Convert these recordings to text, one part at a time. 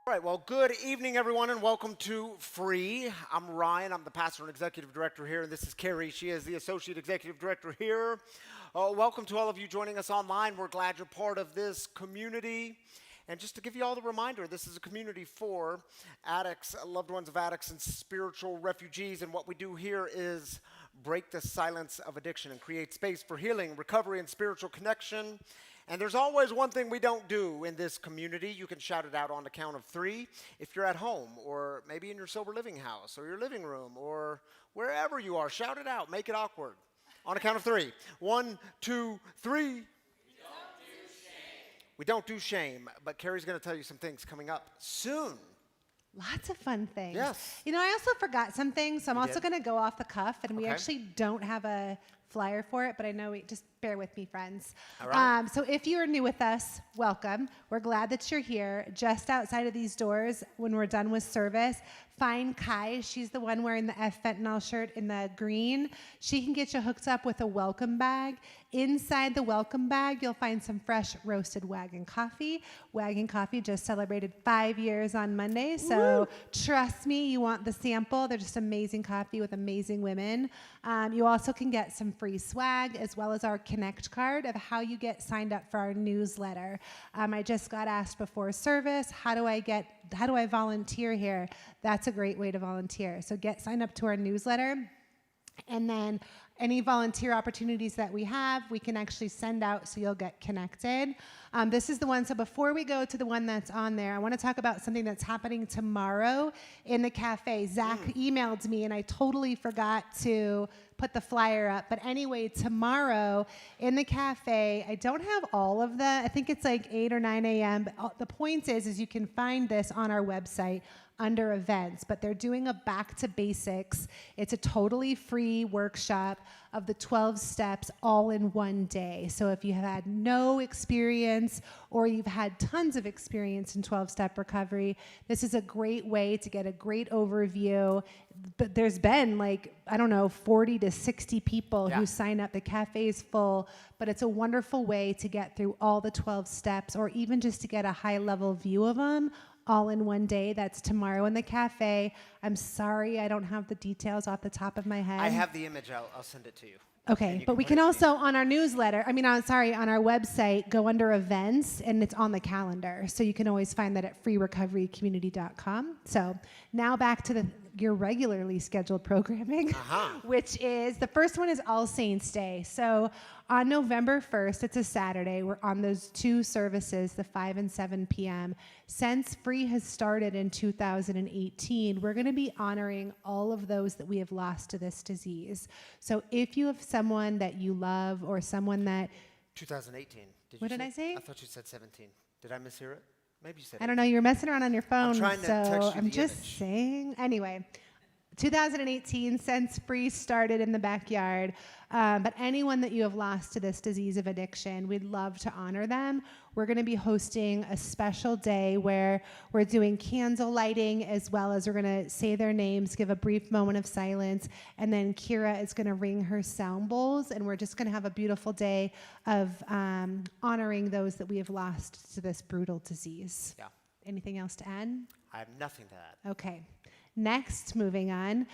All right, well, good evening, everyone, and welcome to Free. I'm Ryan. I'm the pastor and executive director here, and this is Carrie. She is the associate executive director here. Welcome to all of you joining us online. We're glad you're part of this community. And just to give you all the reminder, this is a community for addicts, loved ones of addicts, and spiritual refugees. And what we do here is break the silence of addiction and create space for healing, recovery, and spiritual connection. And there's always one thing we don't do in this community. You can shout it out on the count of three. If you're at home, or maybe in your sober living house, or your living room, or wherever you are, shout it out. Make it awkward. On the count of three. 1, 2, 3. We don't do shame, but Carrie's going to tell you some things coming up soon. Lots of fun things. Yes. You know, I also forgot some things, so I'm also did? going to go off the cuff, and we Okay. actually don't have a flyer for it, but I know just bear with me, friends. All right. So if you are new with us, welcome. We're glad that you're here. Just outside of these doors, when we're done with service, find Kai. She's the one wearing the F fentanyl shirt in the green. She can get you hooked up with a welcome bag. Inside the welcome bag, you'll find some fresh roasted Wagon coffee. Wagon coffee just celebrated 5 years on Monday, so trust me, you want the sample. They're just amazing coffee with amazing women. You also can get some free swag, as well as our Connect card of how you get signed up for our newsletter. I just got asked before service, how do I volunteer here? That's a great way to volunteer. So get signed up to our newsletter, and then any volunteer opportunities that we have, we can actually send out so you'll get connected. This is the one, so before we go to the one that's on there, I want to talk about something that's happening tomorrow in the cafe. Zach emailed me and I totally forgot to put the flyer up. But anyway, tomorrow in the cafe, I don't have all of I think it's like 8 or 9 a.m. But the point is you can find this on our website under events, but they're doing a back to basics. It's a totally free workshop of the 12 steps all in one day. So if you have had no experience or you've had tons of experience in 12-step recovery, this is a great way to get a great overview. But there's been 40 to 60 people who sign up. The cafe is full, but it's a wonderful way to get through all the 12 steps, or even just to get a high level view of them all in one day. That's tomorrow in the cafe. I'm sorry I don't have the details off the top of my head. I have the image. I'll send it to you. Okay, but we can also, on our newsletter, on our website, go under events, and it's on the calendar. So you can always find that at freerecoverycommunity.com. So now back to your regularly scheduled programming, which is, the first one is All Saints Day. So on November 1st, it's a Saturday, we're on those two services, the 5 and 7 p.m. Since Free has started in 2018, we're going to be honoring all of those that we have lost to this disease. So if you have someone that you love, or someone that... 2018. What did I say? I thought you said 17. Did I mishear it? Maybe you said I don't know. You're messing around on your phone. I'm trying to text you I'm the just image. saying. Anyway, 2018, since Free started in the backyard. But anyone that you have lost to this disease of addiction, we'd love to honor them. We're going to be hosting a special day where we're doing candle lighting, as well as we're going to say their names, give a brief moment of silence, and then Kira is going to ring her sound bowls, and we're just going to have a beautiful day of honoring those that we have lost to this brutal disease. Yeah. Anything else to add? I have nothing to add. Okay. Next, moving on.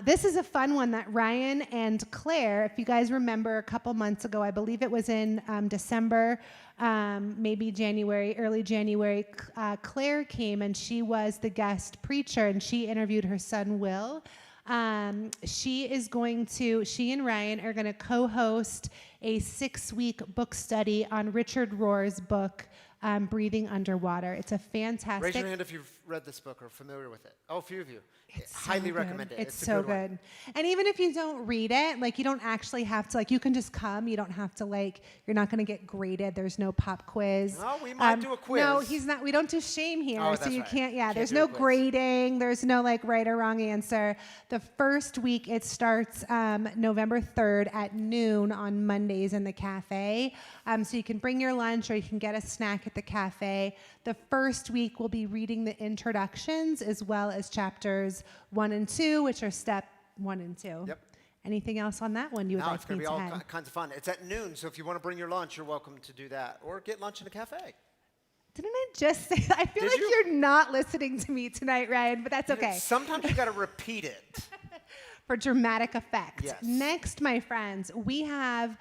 This is a fun one that Ryan and Claire, if you guys remember a couple months ago, I believe it was in December, maybe January, early January, Claire came and she was the guest preacher, and she interviewed her son, Will. She and Ryan are going to co-host a 6-week book study on Richard Rohr's book, Breathing Underwater. It's a fantastic... Raise your hand if you've read this book or familiar with it. Oh, a few of you. It's highly so recommend good. it. It's a so good one. good. And even if you don't read it, you don't actually have to, you can just come. You don't have to, you're not going to get graded. There's no pop quiz. Oh, we might do a quiz. No, he's not. We don't do shame here. Oh, so that's you right. can't, there's do a no quiz. grading. There's no, right or wrong answer. The first week, it starts November 3rd at noon on Mondays in the cafe. So you can bring your lunch, or you can get a snack at the cafe. The first week, we'll be reading the introductions, as well as chapters 1 and 2, which are step 1 and 2. Yep. Anything else on that one you would No, like it's going me to be to all add? kinds of fun. It's at noon, so if you want to bring your lunch, you're welcome to do that. Or get lunch in a cafe. Didn't I just say that? I feel Did like you? you're not listening to me tonight, Ryan, but that's okay. Sometimes you got to repeat it. For dramatic effect. Yes. Next, my friends, we have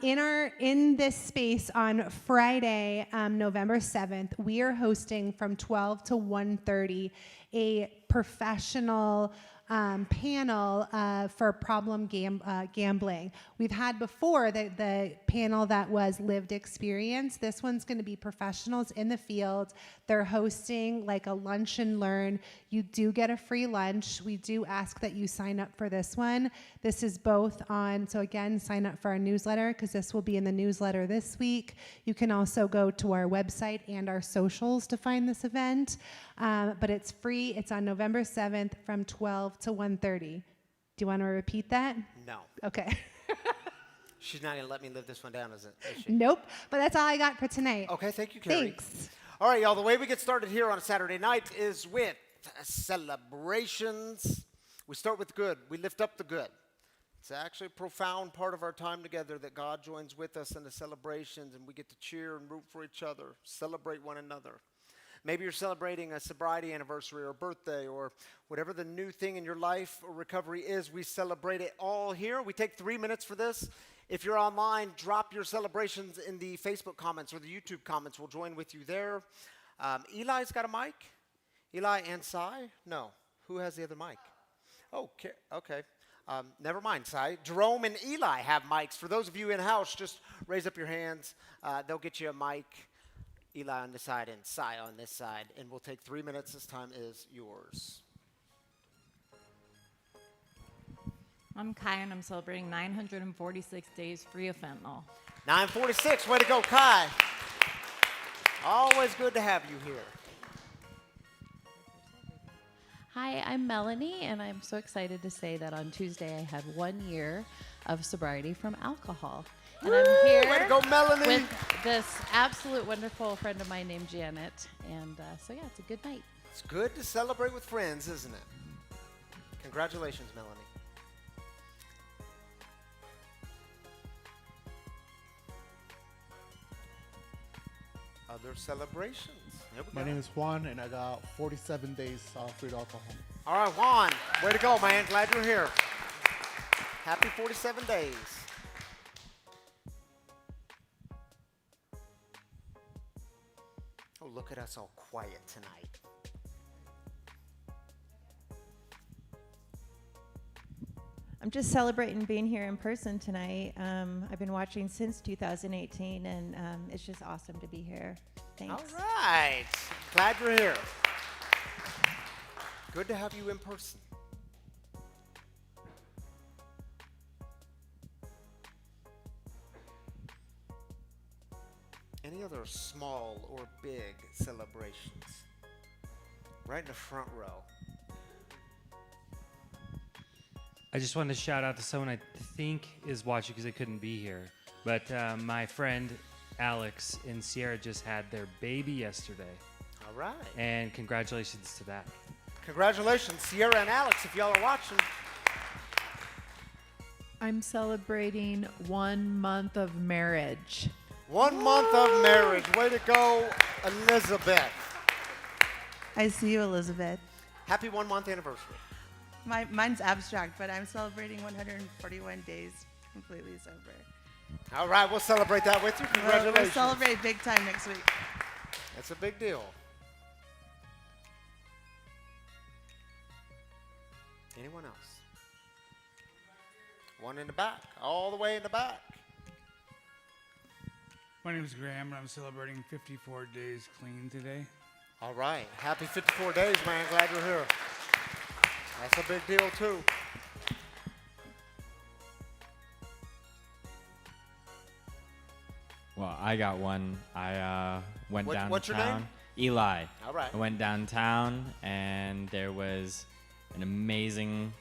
in this space on Friday, November 7th, we are hosting from 12 to 1:30 a professional panel for problem gambling. We've had before the panel that was lived experience. This one's going to be professionals in the field. They're hosting like a lunch and learn. You do get a free lunch. We do ask that you sign up for this one. This is both on, so again, sign up for our newsletter because this will be in the newsletter this week. You can also go to our website and our socials to find this event. But it's free. It's on November 7th from 12 to 1:30. Do you want to repeat that? No. Okay. She's not going to let me live this one down, is she? Nope. But that's all I got for tonight. Okay, thank you, Carrie. Thanks. All right, y'all, the way we get started here on a Saturday night is with celebrations. We start with good. We lift up the good. It's actually a profound part of our time together that God joins with us in the celebrations, and we get to cheer and root for each other, celebrate one another. Maybe you're celebrating a sobriety anniversary or a birthday or whatever the new thing in your life or recovery is. We celebrate it all here. We take 3 minutes for this. If you're online, drop your celebrations in the Facebook comments or the YouTube comments. We'll join with you there. Eli's got a mic? Eli and Cy? No. Who has the other mic? Oh, okay. Never mind, Cy. Jerome and Eli have mics. For those of you in-house, just raise up your hands. They'll get you a mic. Eli on this side and Cy on this side. And we'll take 3 minutes. This time is yours. I'm Kai, and I'm celebrating 946 days free of fentanyl. 946. Way to go, Kai. Always good to have you here. Hi, I'm Melanie, and I'm so excited to say that on Tuesday I had 1 year of sobriety from alcohol. And I'm here Way to go, Melanie. with this absolute wonderful friend of mine named Janet. And so, yeah, it's a good night. It's good to celebrate with friends, isn't it? Congratulations, Melanie. Other celebrations. Here we My go. name is Juan, and I got 47 days free of alcohol. All right, Juan. Way to go, man. Glad you're here. Happy 47 days. Oh, look at us all quiet tonight. I'm just celebrating being here in person tonight. I've been watching since 2018, and it's just awesome to be here. Thanks. All right. Glad you're here. Good to have you in person. Any other small or big celebrations? Right in the front row. I just wanted to shout out to someone I think is watching because they couldn't be here. But my friend Alex and Sierra just had their baby yesterday. All right. And congratulations to that. Congratulations, Sierra and Alex, if y'all are watching. I'm celebrating 1 month of marriage. 1 month of marriage. Way to go, Elizabeth. I see you, Elizabeth. Happy 1 month anniversary. Mine's abstract, but I'm celebrating 141 days completely sober. All right, we'll celebrate that with you. Congratulations. We'll celebrate big time next week. That's a big deal. Anyone else? One in the back, all the way in the back. My name is Graham, and I'm celebrating 54 days clean today. All right. Happy 54 days, man. Glad you're here. That's a big deal, too. Well, I got one. I went downtown. What's your name? Eli. All right. I went downtown, and there was an amazing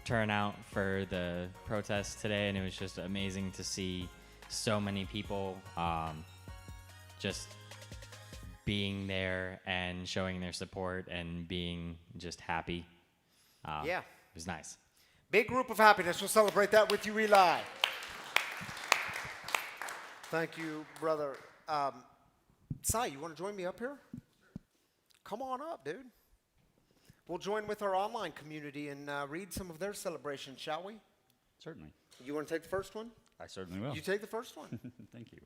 turnout for the protest today, and it was just amazing to see so many people just being there and showing their support and being just happy. Yeah. It was nice. Big group of happiness. We'll celebrate that with you, Eli. Thank you, brother. Si, you want to join me up here? Come on up, dude. We'll join with our online community and read some of their celebrations, shall we? Certainly. You want to take the first one? I certainly will. You take the first one. Thank you.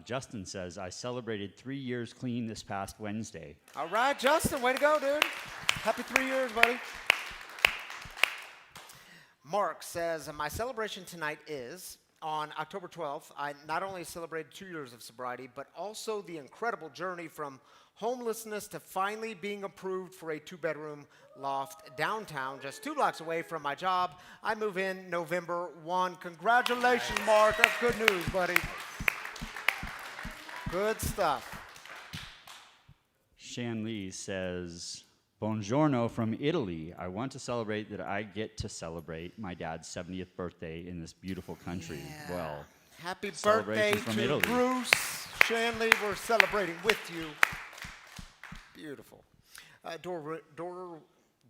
Justin says, I celebrated 3 years clean this past Wednesday. All right, Justin, way to go, dude. Happy 3 years, buddy. Mark says, my celebration tonight is, on October 12th, I not only celebrated 2 years of sobriety, but also the incredible journey from homelessness to finally being approved for a 2-bedroom loft downtown, just 2 blocks away from my job. I move in November 1. Congratulations, Mark. That's good news, buddy. Good stuff. Shan Lee says, Buongiorno from Italy. I want to celebrate that I get to celebrate my dad's 70th birthday in this beautiful country. Yeah. Well, happy birthday from to Italy. Bruce. Shanley, we're celebrating with you. Beautiful.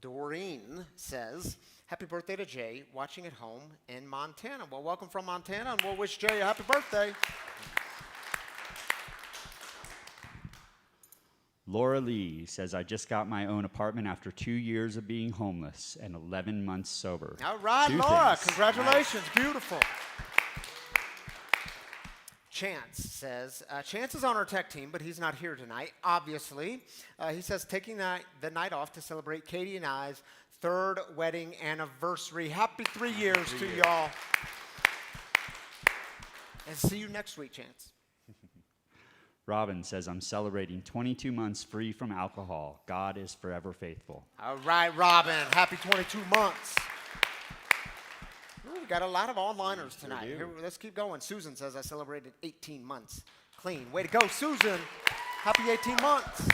Doreen says, happy birthday to Jay, watching at home in Montana. Well, welcome from Montana, and we'll wish Jay a happy birthday. Laura Lee says, I just got my own apartment after 2 years of being homeless and 11 months sober. All right, Two Laura, things. congratulations. Nice. Beautiful. Chance says, Chance is on our tech team, but he's not here tonight, obviously. He says, taking the night off to celebrate Katie and I's 3rd wedding anniversary. Happy 3 years to y'all. And see you next week, Chance. Robin says, I'm celebrating 22 months free from alcohol. God is forever faithful. All right, Robin. Happy 22 months. Ooh, we got a lot of onliners tonight. Here, let's keep going. Susan says, I celebrated 18 months clean. Way to go, Susan. Happy 18 months.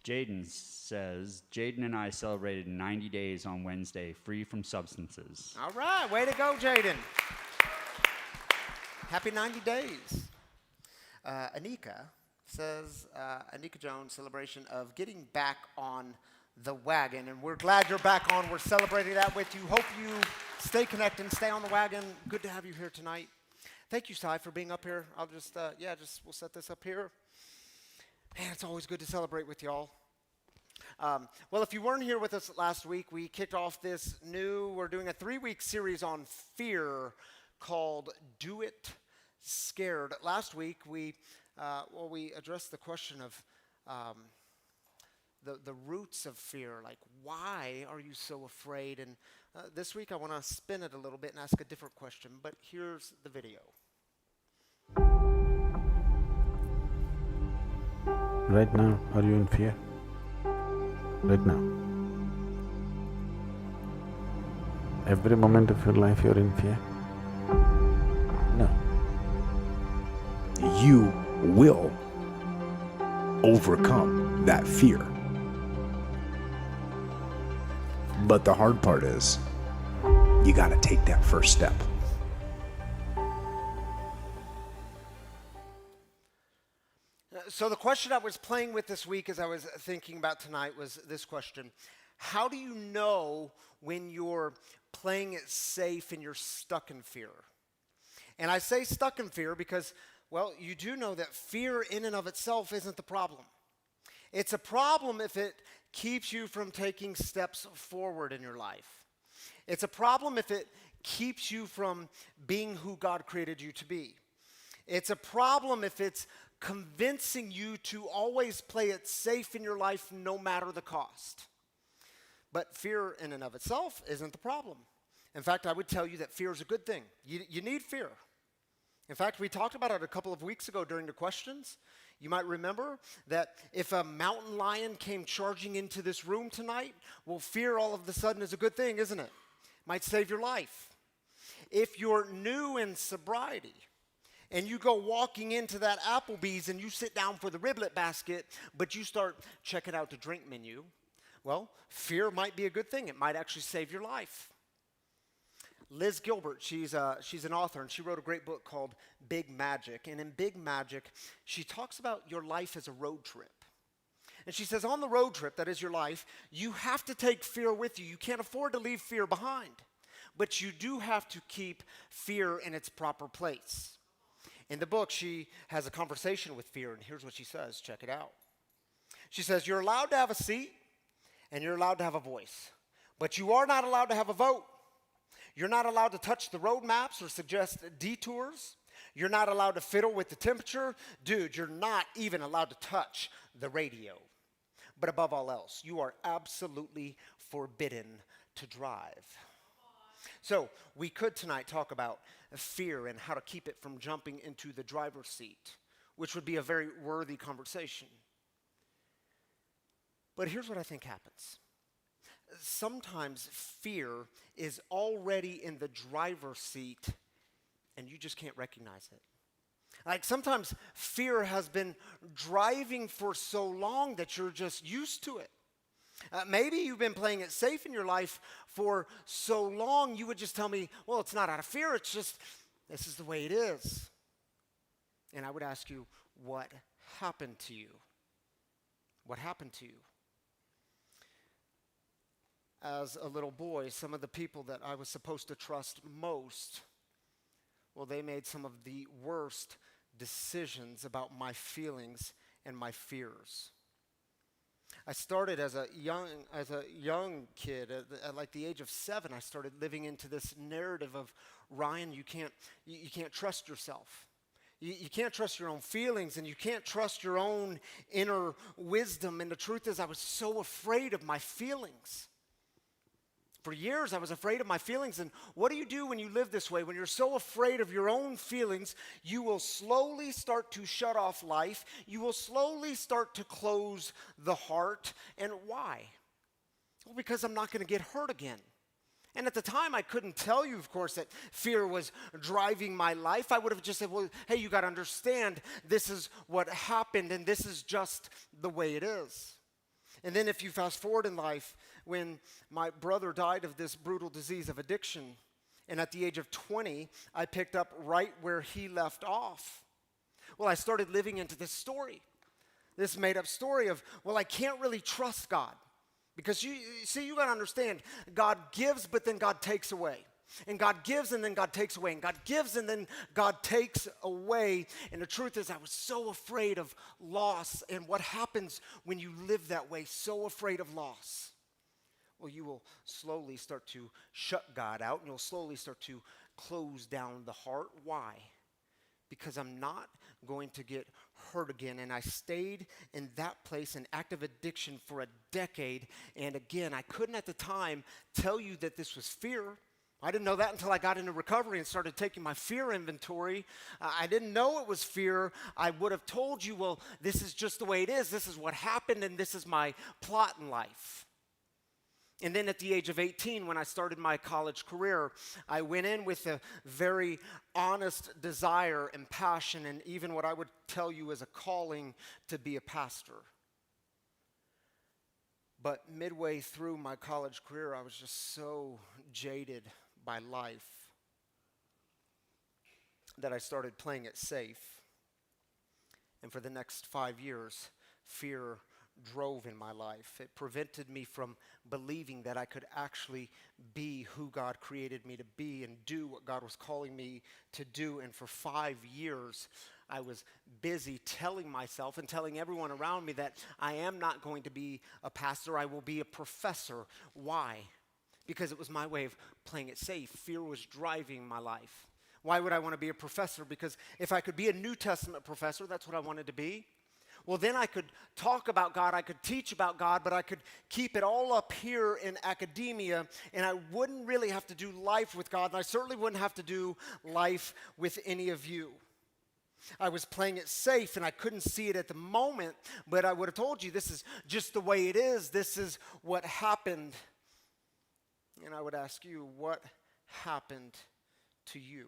Jaden says, Jaden and I celebrated 90 days on Wednesday, free from substances. All right, way to go, Jaden. Happy 90 days. Anika says, Anika Jones, celebration of getting back on the wagon. And we're glad you're back on. We're celebrating that with you. Hope you stay connected and stay on the wagon. Good to have you here tonight. Thank you, Sai, for being up here. I'll just, we'll set this up here. Man, it's always good to celebrate with y'all. Well, if you weren't here with us last week, we kicked off we're doing a 3-week series on fear called Do It Scared. Last week, we addressed the question of the roots of fear, like why are you so afraid? And this week, I want to spin it a little bit and ask a different question, but here's the video. Right now, are you in fear? Right now. Every moment of your life you're in fear? No. You will overcome that fear. But the hard part is, you gotta take that first step. So the question I was playing with this week as I was thinking about tonight was this question. How do you know when you're playing it safe and you're stuck in fear? And I say stuck in fear because, well, you do know that fear in and of itself isn't the problem. It's a problem if it keeps you from taking steps forward in your life. It's a problem if it keeps you from being who God created you to be. It's a problem if it's convincing you to always play it safe in your life no matter the cost. But fear in and of itself isn't the problem. In fact, I would tell you that fear is a good thing. You need fear. In fact, we talked about it a couple of weeks ago during the questions. You might remember that if a mountain lion came charging into this room tonight, well, fear all of a sudden is a good thing, isn't it? Might save your life. If you're new in sobriety, and you go walking into that Applebee's and you sit down for the riblet basket, but you start checking out the drink menu, well, fear might be a good thing. It might actually save your life. Liz Gilbert, she's an author, and she wrote a great book called Big Magic. And in Big Magic, she talks about your life as a road trip. And she says on the road trip, that is your life, you have to take fear with you. You can't afford to leave fear behind. But you do have to keep fear in its proper place. In the book, she has a conversation with fear, and here's what she says. Check it out. She says, you're allowed to have a seat, and you're allowed to have a voice, but you are not allowed to have a vote. You're not allowed to touch the road maps or suggest detours. You're not allowed to fiddle with the temperature. Dude, you're not even allowed to touch the radio. But above all else, you are absolutely forbidden to drive. So we could tonight talk about fear and how to keep it from jumping into the driver's seat, which would be a very worthy conversation. But here's what I think happens. Sometimes fear is already in the driver's seat and you just can't recognize it. Like sometimes fear has been driving for so long that you're just used to it. Maybe you've been playing it safe in your life for so long, you would just tell me, well, it's not out of fear, it's just, this is the way it is. And I would ask you, what happened to you? What happened to you? As a little boy, some of the people that I was supposed to trust most, well, they made some of the worst decisions about my feelings and my fears. I started as a young kid, at like the age of 7, I started living into this narrative of, Ryan, you can't trust yourself. You can't trust your own feelings, and you can't trust your own inner wisdom. And the truth is, I was so afraid of my feelings. For years, I was afraid of my feelings, and what do you do when you live this way? When you're so afraid of your own feelings, you will slowly start to shut off life. You will slowly start to close the heart. And why? Well, because I'm not going to get hurt again. And at the time, I couldn't tell you, of course, that fear was driving my life. I would have just said, well, hey, you got to understand, this is what happened, and this is just the way it is. And then if you fast forward in life, when my brother died of this brutal disease of addiction, and at the age of 20, I picked up right where he left off. Well, I started living into this story, this made-up story of, well, I can't really trust God. Because you got to understand, God gives, but then God takes away. And God gives and then God takes away. And God gives and then God takes away. And the truth is, I was so afraid of loss. And what happens when you live that way, so afraid of loss? Well, you will slowly start to shut God out. And you'll slowly start to close down the heart. Why? Because I'm not going to get hurt again. And I stayed in that place in active addiction for a decade. And again, I couldn't at the time tell you that this was fear. I didn't know that until I got into recovery and started taking my fear inventory. I didn't know it was fear. I would have told you, well, this is just the way it is. This is what happened, and this is my plot in life. And then at the age of 18, when I started my college career, I went in with a very honest desire and passion, and even what I would tell you is a calling to be a pastor. But midway through my college career, I was just so jaded by life that I started playing it safe. And for the next 5 years, fear drove in my life. It prevented me from believing that I could actually be who God created me to be and do what God was calling me to do. And for 5 years, I was busy telling myself and telling everyone around me that I am not going to be a pastor, I will be a professor. Why? Because it was my way of playing it safe. Fear was driving my life. Why would I want to be a professor? Because if I could be a New Testament professor, that's what I wanted to be. Well, then I could talk about God, I could teach about God, but I could keep it all up here in academia, and I wouldn't really have to do life with God, and I certainly wouldn't have to do life with any of you. I was playing it safe, and I couldn't see it at the moment, but I would have told you this is just the way it is. This is what happened. And I would ask you, what happened to you?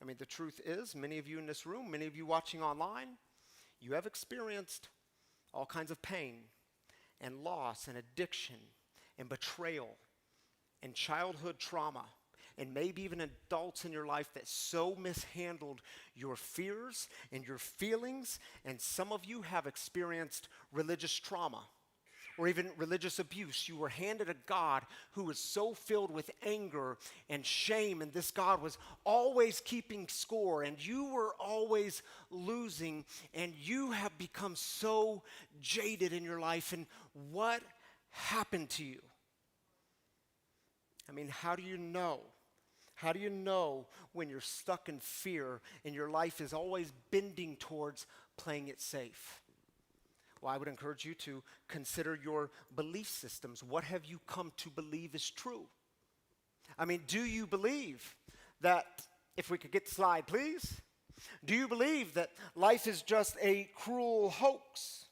I mean, the truth is, many of you in this room, many of you watching online, you have experienced all kinds of pain and loss and addiction and betrayal and childhood trauma, and maybe even adults in your life that so mishandled your fears and your feelings, and some of you have experienced religious trauma, or even religious abuse. You were handed a God who was so filled with anger and shame, and this God was always keeping score, and you were always losing, and you have become so jaded in your life. And what happened to you? I mean, how do you know? How do you know when you're stuck in fear and your life is always bending towards playing it safe? Well, I would encourage you to consider your belief systems. What have you come to believe is true? I mean, do you believe that, if we could get the slide, please? Do you believe that life is just a cruel hoax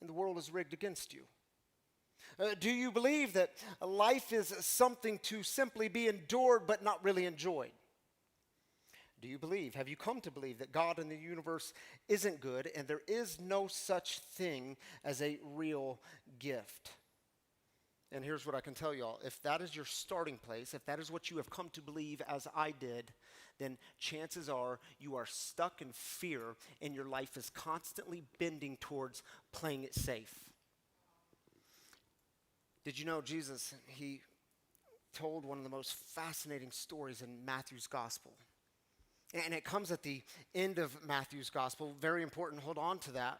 and the world is rigged against you? Do you believe that life is something to simply be endured but not really enjoyed? Do you believe, have you come to believe that God in the universe isn't good and there is no such thing as a real gift? And here's what I can tell y'all. If that is your starting place, if that is what you have come to believe as I did, then chances are you are stuck in fear and your life is constantly bending towards playing it safe. Did you know Jesus, he told one of the most fascinating stories in Matthew's gospel. And it comes at the end of Matthew's gospel. Very important, hold on to that.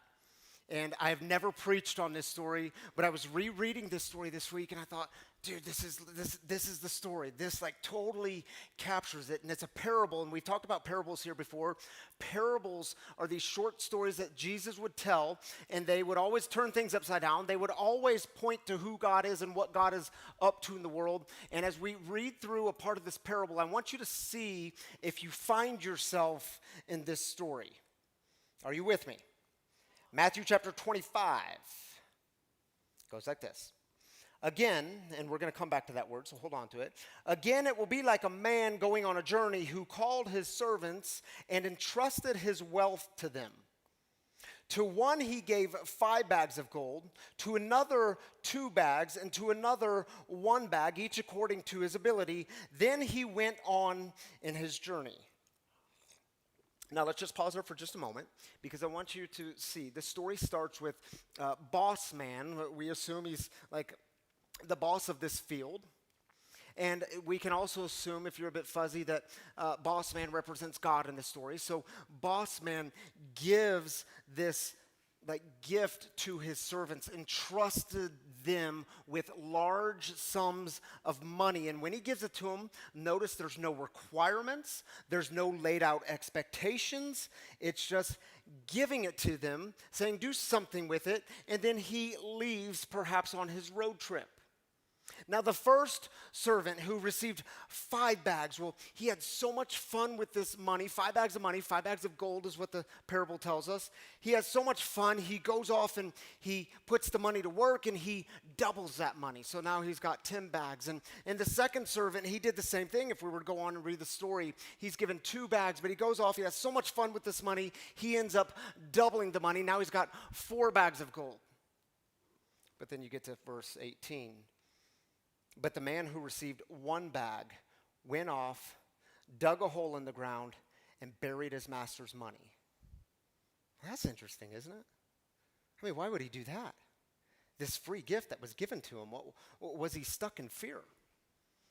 And I've never preached on this story, but I was rereading this story this week, and I thought, dude, this is the story. This like totally captures it, and it's a parable, and we've talked about parables here before. Parables are these short stories that Jesus would tell, and they would always turn things upside down. They would always point to who God is and what God is up to in the world. And as we read through a part of this parable, I want you to see if you find yourself in this story. Are you with me? Matthew chapter 25 goes like this. Again, and we're going to come back to that word, so hold on to it. Again, it will be like a man going on a journey who called his servants and entrusted his wealth to them. To one he gave 5 bags of gold, to another 2 bags, and to another 1 bag, each according to his ability. Then he went on in his journey. Now, let's just pause there for just a moment, because I want you to see. The story starts with boss man. We assume he's like the boss of this field. And we can also assume, if you're a bit fuzzy, that boss man represents God in the story. So boss man gives this like gift to his servants, entrusted them with large sums of money. And when he gives it to them, notice there's no requirements, there's no laid out expectations. It's just giving it to them, saying do something with it, and then he leaves perhaps on his road trip. Now, the first servant who received 5 bags, well, he had so much fun with this money. 5 bags of money, 5 bags of gold is what the parable tells us. He has so much fun, he goes off and he puts the money to work and he doubles that money. So now he's got 10 bags. And the second servant, he did the same thing. If we were to go on and read the story, he's given 2 bags, but he goes off, he has so much fun with this money, he ends up doubling the money. Now he's got 4 bags of gold. But then you get to verse 18. But the man who received 1 bag went off, dug a hole in the ground, and buried his master's money. That's interesting, isn't it? I mean, why would he do that? This free gift that was given to him, was he stuck in fear?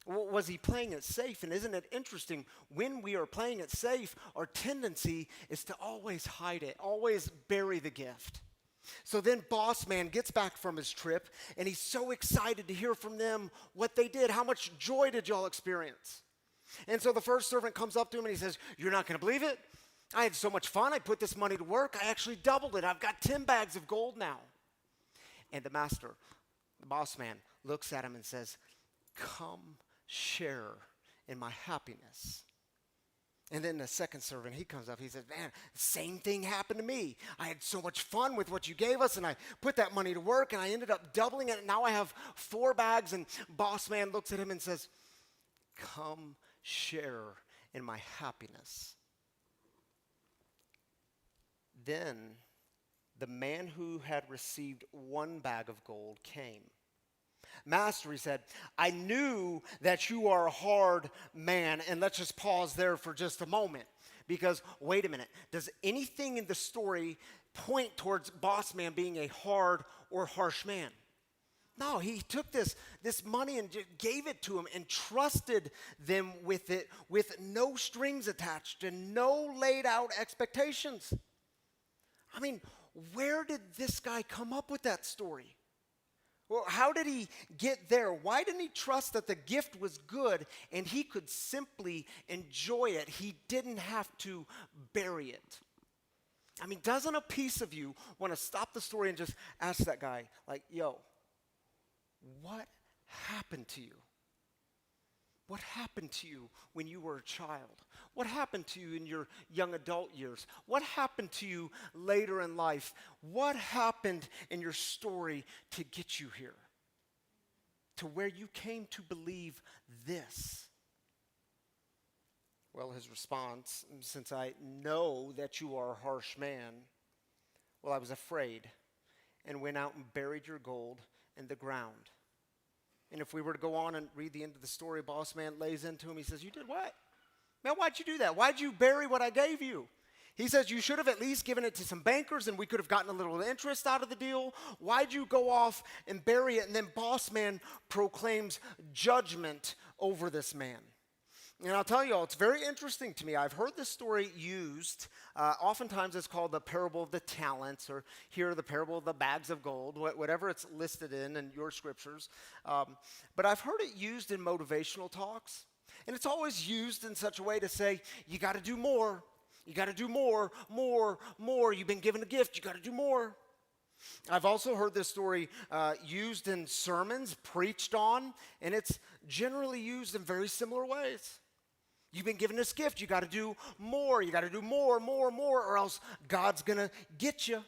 Was he playing it safe? And isn't it interesting, when we are playing it safe, our tendency is to always hide it, always bury the gift. So then boss man gets back from his trip, and he's so excited to hear from them what they did. How much joy did y'all experience? And so the first servant comes up to him and he says, you're not going to believe it. I had so much fun. I put this money to work. I actually doubled it. I've got 10 bags of gold now. And the master, the boss man, looks at him and says, come share in my happiness. And then the second servant, he comes up, he says, man, same thing happened to me. I had so much fun with what you gave us, and I put that money to work, and I ended up doubling it, and now I have 4 bags. And boss man looks at him and says, come share in my happiness. Then the man who had received 1 bag of gold came. Master, he said, I knew that you are a hard man. And let's just pause there for just a moment, because wait a minute. Does anything in the story point towards boss man being a hard or harsh man? No, he took this money and just gave it to him and trusted them with it with no strings attached and no laid out expectations. I mean, where did this guy come up with that story? Well, how did he get there? Why didn't he trust that the gift was good and he could simply enjoy it? He didn't have to bury it. I mean, doesn't a piece of you want to stop the story and just ask that guy, like, yo, what happened to you? What happened to you when you were a child? What happened to you in your young adult years? What happened to you later in life? What happened in your story to get you here? To where you came to believe this? Well, his response, since I know that you are a harsh man, well, I was afraid and went out and buried your gold in the ground. And if we were to go on and read the end of the story, boss man lays into him. He says, you did what? Man, why'd you do that? Why'd you bury what I gave you? He says, you should have at least given it to some bankers and we could have gotten a little interest out of the deal. Why'd you go off and bury it? And then boss man proclaims judgment over this man. And I'll tell you all, it's very interesting to me. I've heard this story used. Oftentimes it's called the parable of the talents, or here the parable of the bags of gold, whatever it's listed in your scriptures. But I've heard it used in motivational talks. And it's always used in such a way to say, you got to do more. You got to do more, more, more. You've been given a gift. You got to do more. I've also heard this story used in sermons, preached on, and it's generally used in very similar ways. You've been given this gift. You got to do more. You got to do more, more, more, or else God's going to get you.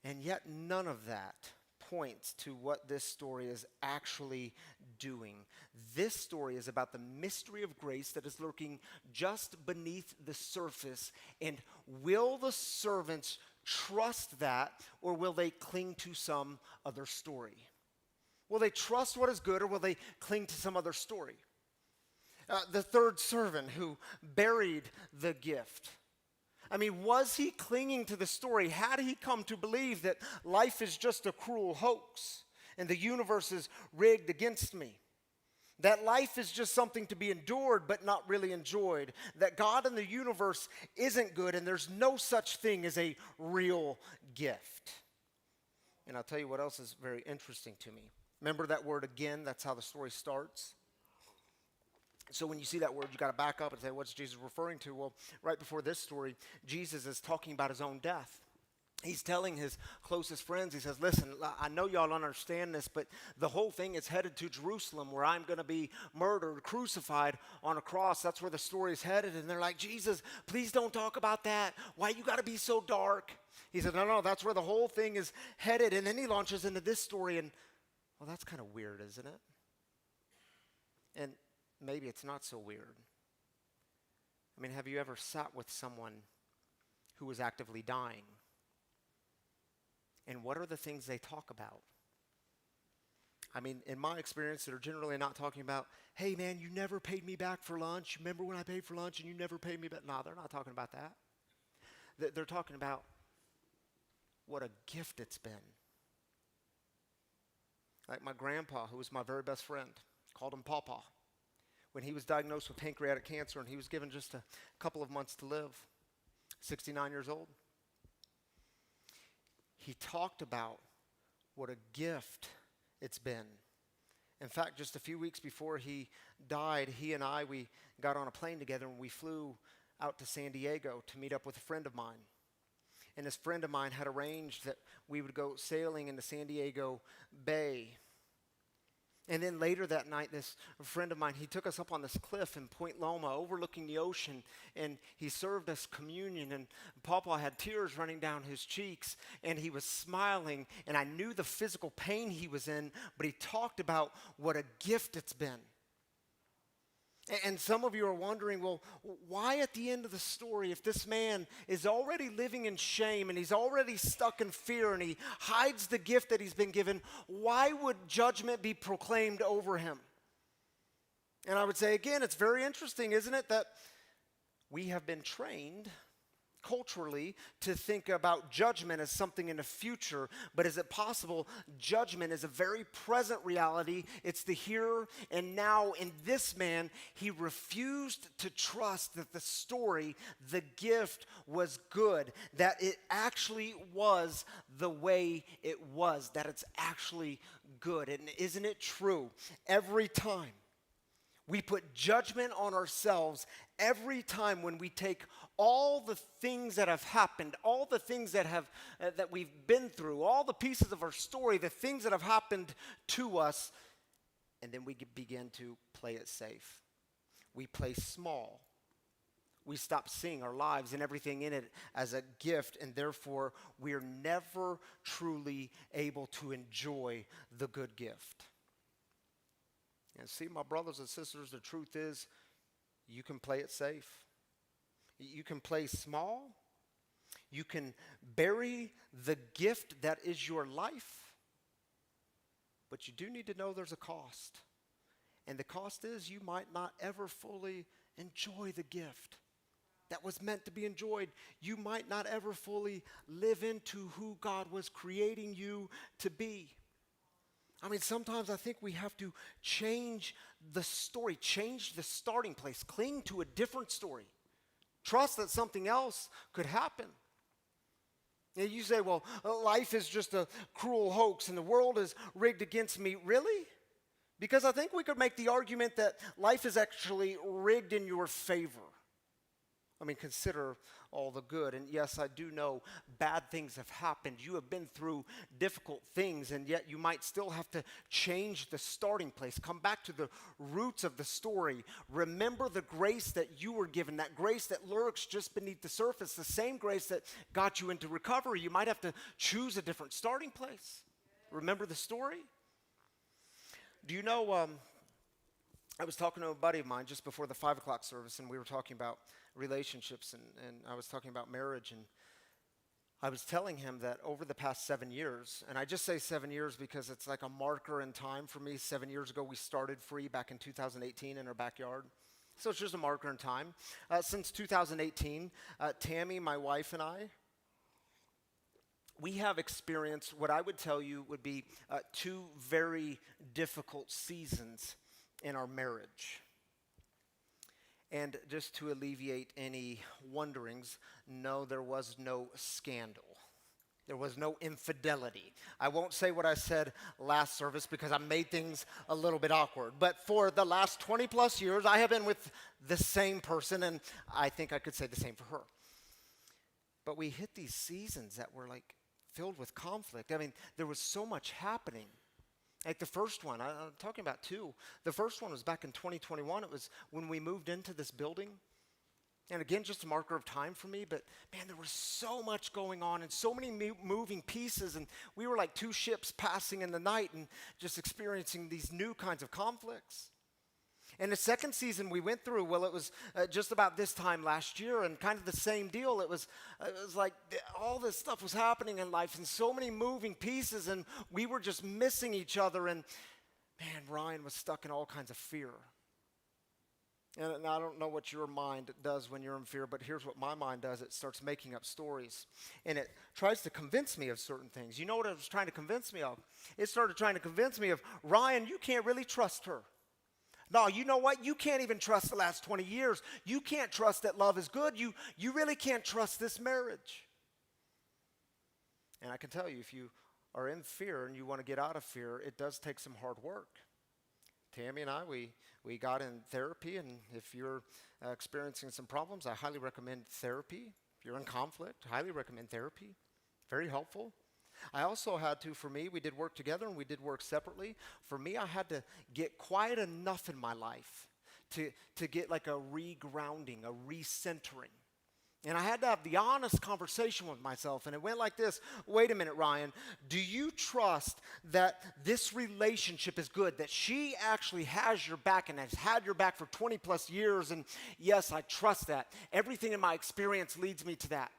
And yet none of that points to what this story is actually doing. This story is about the mystery of grace that is lurking just beneath the surface. And will the servants trust that, or will they cling to some other story? Will they trust what is good, or will they cling to some other story? The third servant who buried the gift. I mean, was he clinging to the story? Had he come to believe that life is just a cruel hoax and the universe is rigged against me? That life is just something to be endured but not really enjoyed? That God and the universe isn't good and there's no such thing as a real gift? And I'll tell you what else is very interesting to me. Remember that word again? That's how the story starts. So when you see that word, you got to back up and say, what's Jesus referring to? Well, right before this story, Jesus is talking about his own death. He's telling his closest friends, he says, listen, I know y'all don't understand this, but the whole thing is headed to Jerusalem where I'm going to be murdered, crucified on a cross. That's where the story is headed. And they're like, Jesus, please don't talk about that. Why you got to be so dark? He said, no, that's where the whole thing is headed. And then he launches into this story, and, well, that's kind of weird, isn't it? And maybe it's not so weird. I mean, have you ever sat with someone who was actively dying? And what are the things they talk about? I mean, in my experience, they're generally not talking about, hey, man, you never paid me back for lunch. Remember when I paid for lunch and you never paid me back? No, they're not talking about that. They're talking about what a gift it's been. Like my grandpa, who was my very best friend, called him Pawpaw. When he was diagnosed with pancreatic cancer and he was given just a couple of months to live, 69 years old, he talked about what a gift it's been. In fact, just a few weeks before he died, he and I, we got on a plane together and we flew out to San Diego to meet up with a friend of mine. And this friend of mine had arranged that we would go sailing in the San Diego Bay. And then later that night, this friend of mine, he took us up on this cliff in Point Loma overlooking the ocean, and he served us communion, and Pawpaw had tears running down his cheeks, and he was smiling, and I knew the physical pain he was in, but he talked about what a gift it's been. And some of you are wondering, well, why at the end of the story, if this man is already living in shame and he's already stuck in fear and he hides the gift that he's been given, why would judgment be proclaimed over him? And I would say, again, it's very interesting, isn't it, that we have been trained culturally to think about judgment as something in the future, but is it possible judgment is a very present reality? It's the here and now. In this man, he refused to trust that the story, the gift was good, that it actually was the way it was, that it's actually good. And isn't it true? Every time we put judgment on ourselves, every time when we take all the things that have happened, all the things that that we've been through, all the pieces of our story, the things that have happened to us, and then we begin to play it safe. We play small. We stop seeing our lives and everything in it as a gift, and therefore we are never truly able to enjoy the good gift. And see, my brothers and sisters, the truth is, you can play it safe. You can play small. You can bury the gift that is your life. But you do need to know there's a cost. And the cost is you might not ever fully enjoy the gift that was meant to be enjoyed. You might not ever fully live into who God was creating you to be. I mean, sometimes I think we have to change the story, change the starting place, cling to a different story. Trust that something else could happen. And you say, well, life is just a cruel hoax and the world is rigged against me. Really? Because I think we could make the argument that life is actually rigged in your favor. I mean, consider all the good. And yes, I do know bad things have happened. You have been through difficult things, and yet you might still have to change the starting place. Come back to the roots of the story. Remember the grace that you were given, that grace that lurks just beneath the surface, the same grace that got you into recovery. You might have to choose a different starting place. Remember the story? Do you know, I was talking to a buddy of mine just before the 5 o'clock service, and we were talking about relationships, and I was talking about marriage, and I was telling him that over the past 7 years, and I just say 7 years because it's like a marker in time for me. 7 years ago, we started Free back in 2018 in our backyard. So it's just a marker in time. Since 2018, Tammy, my wife, and I, we have experienced what I would tell you would be 2 very difficult seasons in our marriage. And just to alleviate any wonderings, no, there was no scandal. There was no infidelity. I won't say what I said last service because I made things a little bit awkward. But for the last 20 plus years, I have been with the same person, and I think I could say the same for her. But we hit these seasons that were like filled with conflict. I mean, there was so much happening. Like the first one, I'm talking about 2. The first one was back in 2021. It was when we moved into this building. And again, just a marker of time for me, but man, there was so much going on and so many moving pieces, and we were like 2 ships passing in the night and just experiencing these new kinds of conflicts. And the second season we went through, well, it was just about this time last year, and kind of the same deal. It was like all this stuff was happening in life and so many moving pieces, and we were just missing each other. And man, Ryan was stuck in all kinds of fear. And I don't know what your mind does when you're in fear, but here's what my mind does. It starts making up stories, and it tries to convince me of certain things. You know what it was trying to convince me of? It started trying to convince me of, Ryan, you can't really trust her. No, you know what? You can't even trust the last 20 years. You can't trust that love is good. You really can't trust this marriage. And I can tell you, if you are in fear and you want to get out of fear, it does take some hard work. Tammy and I, we got in therapy, and if you're experiencing some problems, I highly recommend therapy. If you're in conflict, I highly recommend therapy. Very helpful. I also had to, for me, we did work together and we did work separately. For me, I had to get quiet enough in my life to get like a regrounding, a recentering. And I had to have the honest conversation with myself, and it went like this. Wait a minute, Ryan. Do you trust that this relationship is good, that she actually has your back and has had your back for 20 plus years? And yes, I trust that. Everything in my experience leads me to that.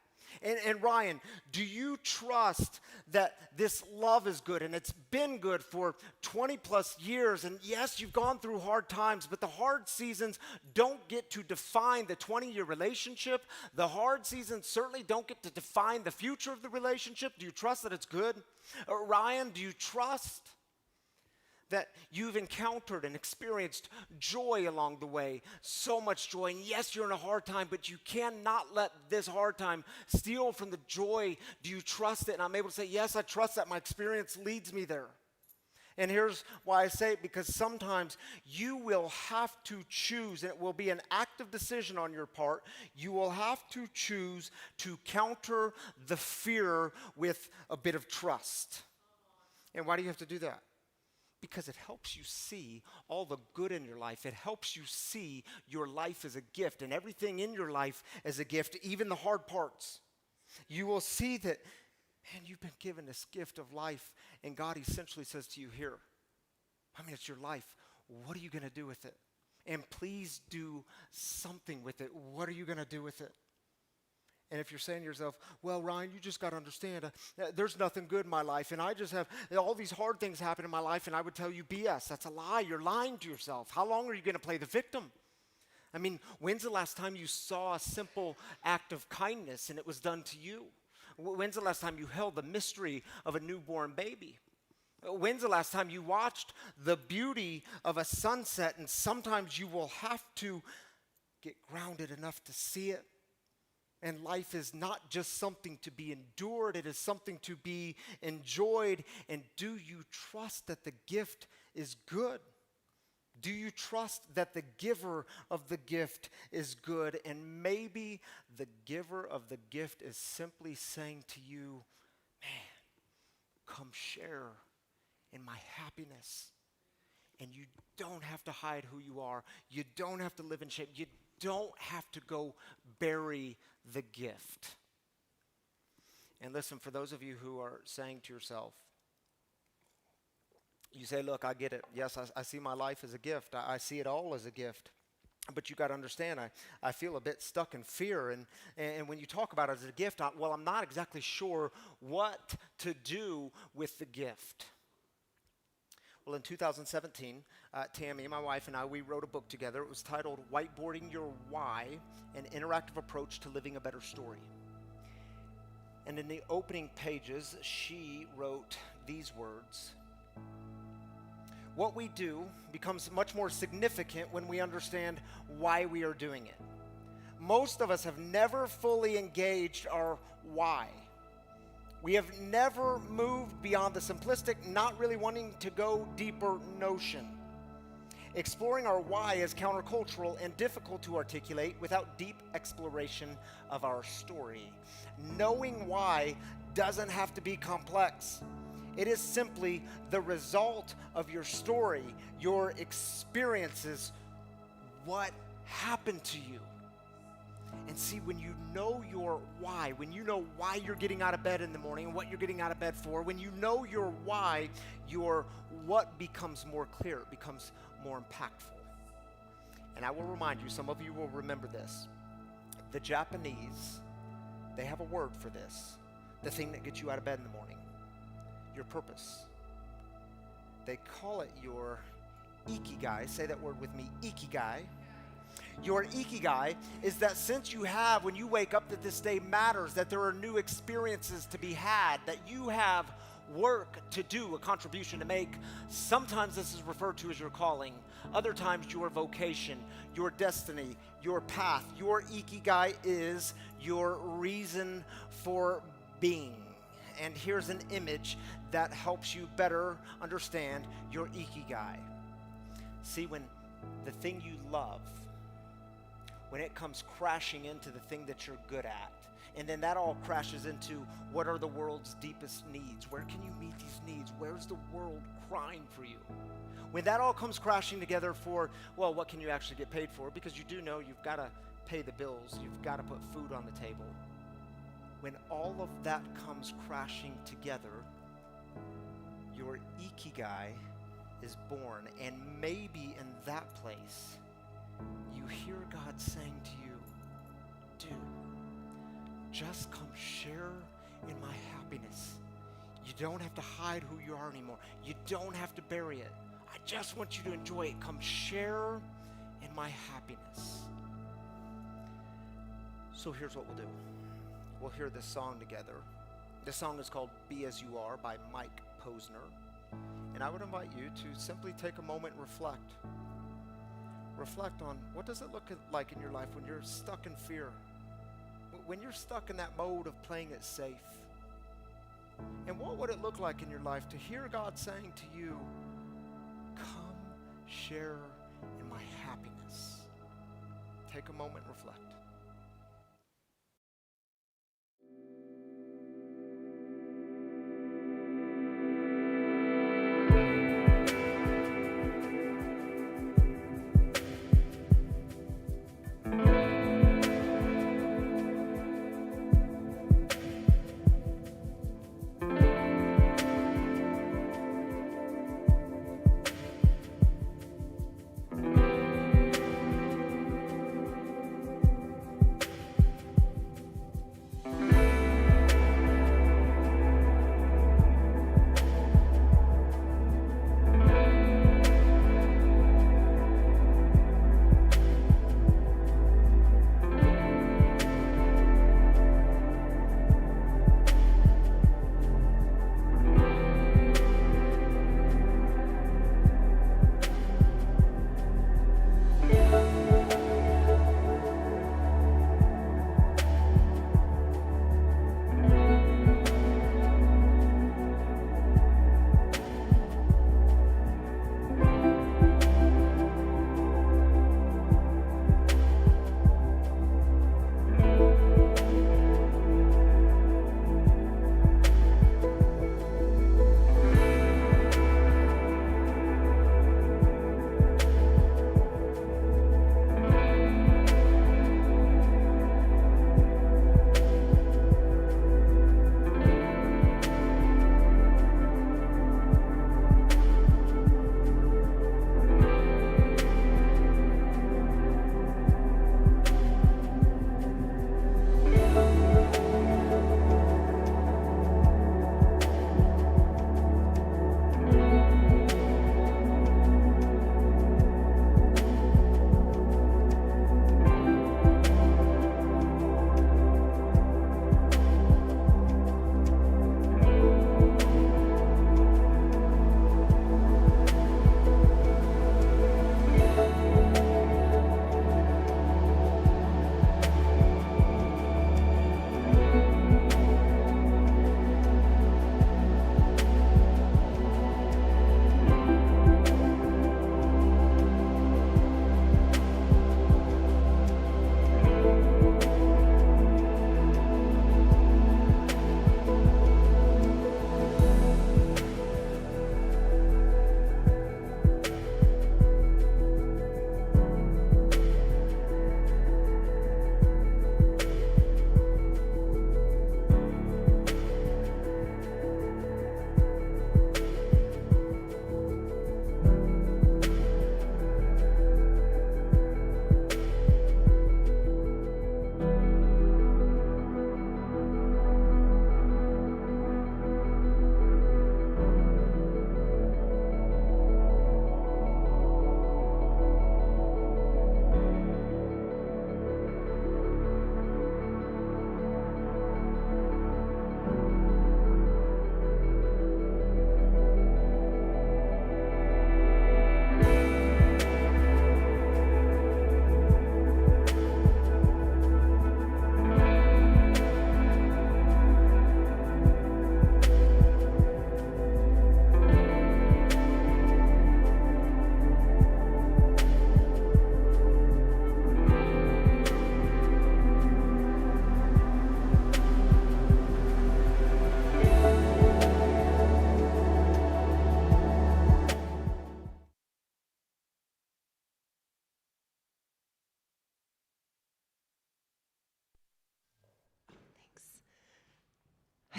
And Ryan, do you trust that this love is good and it's been good for 20 plus years? And yes, you've gone through hard times, but the hard seasons don't get to define the 20-year relationship. The hard seasons certainly don't get to define the future of the relationship. Do you trust that it's good? Ryan, do you trust that you've encountered and experienced joy along the way, so much joy? And yes, you're in a hard time, but you cannot let this hard time steal from the joy. Do you trust it? And I'm able to say, yes, I trust that. My experience leads me there. And here's why I say it, because sometimes you will have to choose, and it will be an active decision on your part. You will have to choose to counter the fear with a bit of trust. And why do you have to do that? Because it helps you see all the good in your life. It helps you see your life as a gift and everything in your life as a gift, even the hard parts. You will see that, man, you've been given this gift of life, and God essentially says to you, here, it's your life. What are you going to do with it? And please do something with it. What are you going to do with it? And if you're saying to yourself, well, Ryan, you just got to understand, there's nothing good in my life, and I just have all these hard things happen in my life, and I would tell you BS. That's a lie. You're lying to yourself. How long are you going to play the victim? When's the last time you saw a simple act of kindness and it was done to you? When's the last time you held the mystery of a newborn baby? When's the last time you watched the beauty of a sunset? And sometimes you will have to get grounded enough to see it. And life is not just something to be endured, it is something to be enjoyed. And do you trust that the gift is good? Do you trust that the giver of the gift is good? And maybe the giver of the gift is simply saying to you, man, come share in my happiness. And you don't have to hide who you are. You don't have to live in shame. You don't have to go bury the gift. And listen, for those of you who are saying to yourself, you say, look, I get it. Yes, I see my life as a gift. I see it all as a gift. But you got to understand, I feel a bit stuck in fear. And when you talk about it as a gift, I'm not exactly sure what to do with the gift. Well, in 2017, Tammy, my wife, and I, we wrote a book together. It was titled Whiteboarding Your Why, an Interactive Approach to Living a Better Story. And in the opening pages, she wrote these words: what we do becomes much more significant when we understand why we are doing it. Most of us have never fully engaged our why. We have never moved beyond the simplistic, not really wanting to go deeper notion. Exploring our why is countercultural and difficult to articulate without deep exploration of our story. Knowing why doesn't have to be complex. It is simply the result of your story, your experiences, what happened to you. And see, when you know your why, when you know why you're getting out of bed in the morning and what you're getting out of bed for, when you know your why, your what becomes more clear, it becomes more impactful. And I will remind you, some of you will remember this. The Japanese, they have a word for this, the thing that gets you out of bed in the morning, your purpose. They call it your ikigai. Say that word with me, ikigai. Your ikigai is that sense you have when you wake up that this day matters, that there are new experiences to be had, that you have work to do, a contribution to make. Sometimes this is referred to as your calling. Other times your vocation, your destiny, your path. Your ikigai is your reason for being. And here's an image that helps you better understand your ikigai. See, when the thing you love, when it comes crashing into the thing that you're good at, and then that all crashes into what are the world's deepest needs? Where can you meet these needs? Where's the world crying for you? When that all comes crashing together for, well, what can you actually get paid for? Because you do know you've got to pay the bills. You've got to put food on the table. When all of that comes crashing together, your ikigai is born. And maybe in that place, you hear God saying to you, dude, just come share in my happiness. You don't have to hide who you are anymore. You don't have to bury it. I just want you to enjoy it. Come share in my happiness. So here's what we'll do. We'll hear this song together. This song is called Be As You Are by Mike Posner. And I would invite you to simply take a moment and reflect. Reflect on what does it look like in your life when you're stuck in fear? When you're stuck in that mode of playing it safe? And what would it look like in your life to hear God saying to you, come share in my happiness? Take a moment and reflect.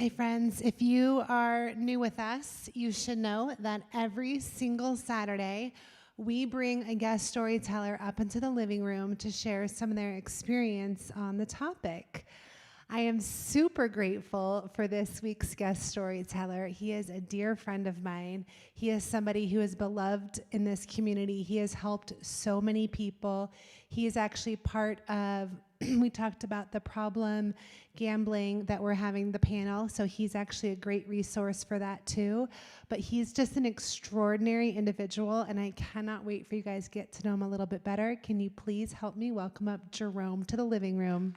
Hi, friends. If you are new with us, you should know that every single Saturday, we bring a guest storyteller up into the living room to share some of their experience on the topic. I am super grateful for this week's guest storyteller. He is a dear friend of mine. He is somebody who is beloved in this community. He has helped so many people. He is actually part of, we talked about the problem gambling that we're having the panel, so he's actually a great resource for that too. But he's just an extraordinary individual, and I cannot wait for you guys to get to know him a little bit better. Can you please help me welcome up Jerome to the living room?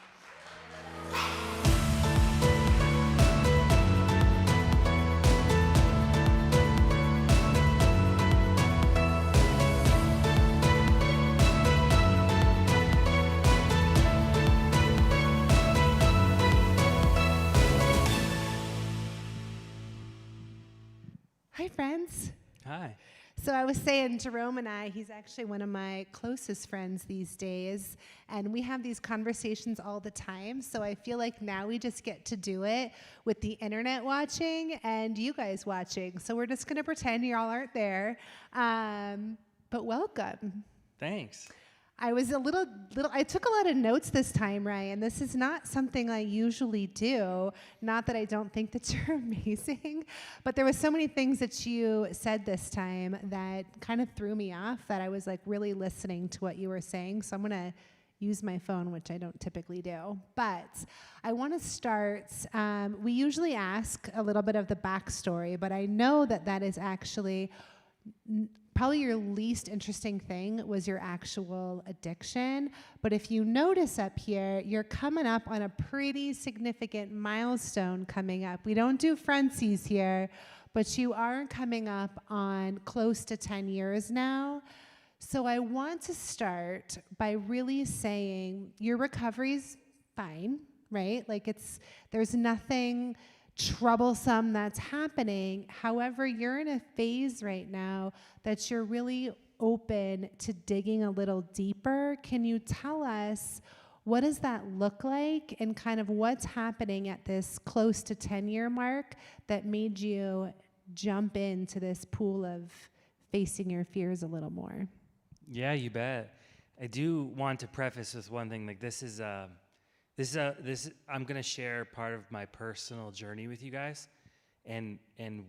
Hi, friends. Hi. So I was saying, Jerome and I, he's actually one of my closest friends these days, and we have these conversations all the time, so I feel like now we just get to do it with the internet watching and you guys watching. So we're just going to pretend y'all aren't there, but welcome. Thanks. I was I took a lot of notes this time, Ryan. This is not something I usually do. Not that I don't think that you're amazing, but there was so many things that you said this time that kind of threw me off, that I was like really listening to what you were saying. So I'm going to use my phone, which I don't typically do. But I want to start, we usually ask a little bit of the backstory, but I know that that is actually probably your least interesting thing was your actual addiction. But if you notice up here, you're coming up on a pretty significant milestone coming up. We don't do frontsies here, but you are coming up on close to 10 years now. So I want to start by really saying your recovery's fine, right? Like there's nothing troublesome that's happening. However, you're in a phase right now that you're really open to digging a little deeper. Can you tell us, what does that look like, and kind of what's happening at this close to 10-year mark that made you jump into this pool of facing your fears a little more? Yeah, you bet. I do want to preface with one thing. Like I'm going to share part of my personal journey with you guys, and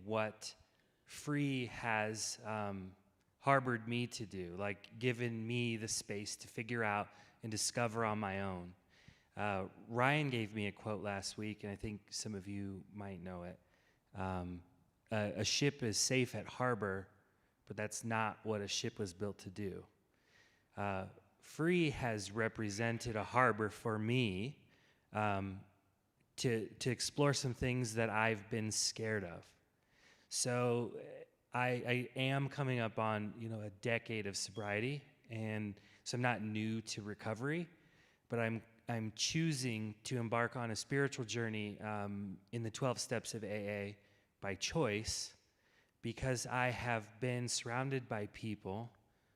what Free has harbored me to do, like given me the space to figure out and discover on my own. Ryan gave me a quote last week, and I think some of you might know it. A ship is safe at harbor, but that's not what a ship was built to do. Free has represented a harbor for me to explore some things that I've been scared of. So I am coming up on a decade of sobriety, and so I'm not new to recovery, but I'm choosing to embark on a spiritual journey in the 12 steps of AA by choice, because I have been surrounded by people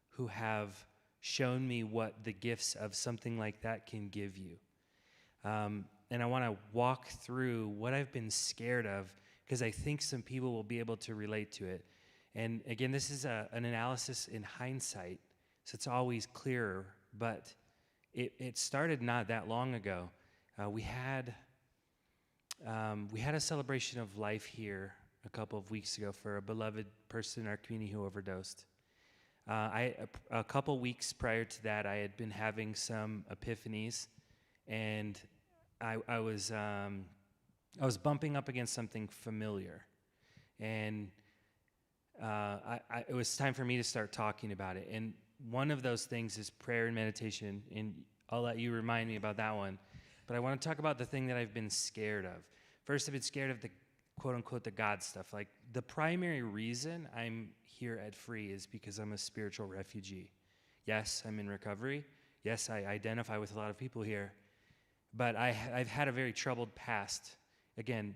who have shown me what the gifts of something like that can give you. And I want to walk through what I've been scared of, because I think some people will be able to relate to it. And again, this is an analysis in hindsight, so it's always clearer, but it started not that long ago. We had a celebration of life here a couple of weeks ago for a beloved person in our community who overdosed. A couple weeks prior to that, I had been having some epiphanies, and I was bumping up against something familiar, and it was time for me to start talking about it. And one of those things is prayer and meditation, and I'll let you remind me about that one. But I want to talk about the thing that I've been scared of. First, I've been scared of the quote-unquote the God stuff. Like, the primary reason I'm here at Free is because I'm a spiritual refugee. Yes, I'm in recovery. Yes, I identify with a lot of people here. But I've had a very troubled past. Again,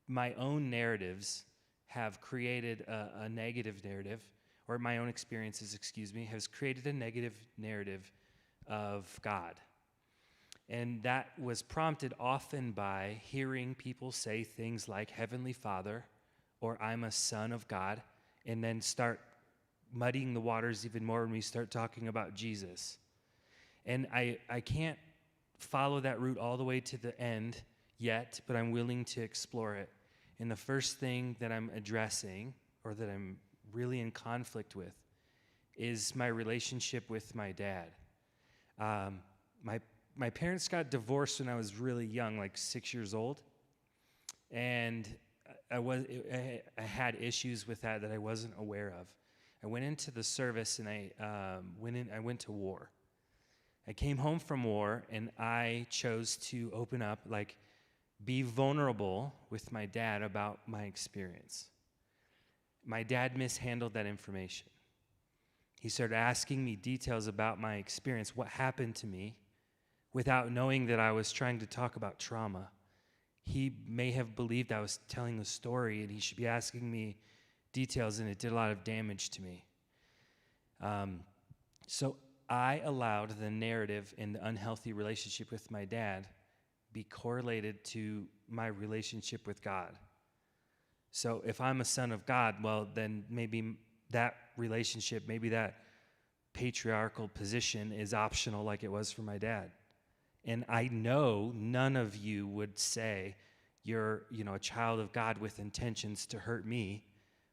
my own narratives have created a negative narrative, or my own experiences, has created a negative narrative of God. And that was prompted often by hearing people say things like Heavenly Father, or I'm a son of God, and then start muddying the waters even more when we start talking about Jesus. And I can't follow that route all the way to the end, yet, but I'm willing to explore it. And the first thing that I'm addressing, or that I'm really in conflict with, is my relationship with my dad. My parents got divorced when I was really young, like 6 years old, and I had issues with that I wasn't aware of. I went into the service and I went to war. I came home from war and I chose to open up, like, be vulnerable with my dad about my experience. My dad mishandled that information. He started asking me details about my experience, what happened to me, without knowing that I was trying to talk about trauma. He may have believed I was telling a story and he should be asking me details, and it did a lot of damage to me. So I allowed the narrative and the unhealthy relationship with my dad be correlated to my relationship with God. So if I'm a son of God, well, then maybe that relationship, maybe that patriarchal position is optional like it was for my dad. And I know none of you would say you're, a child of God with intentions to hurt me,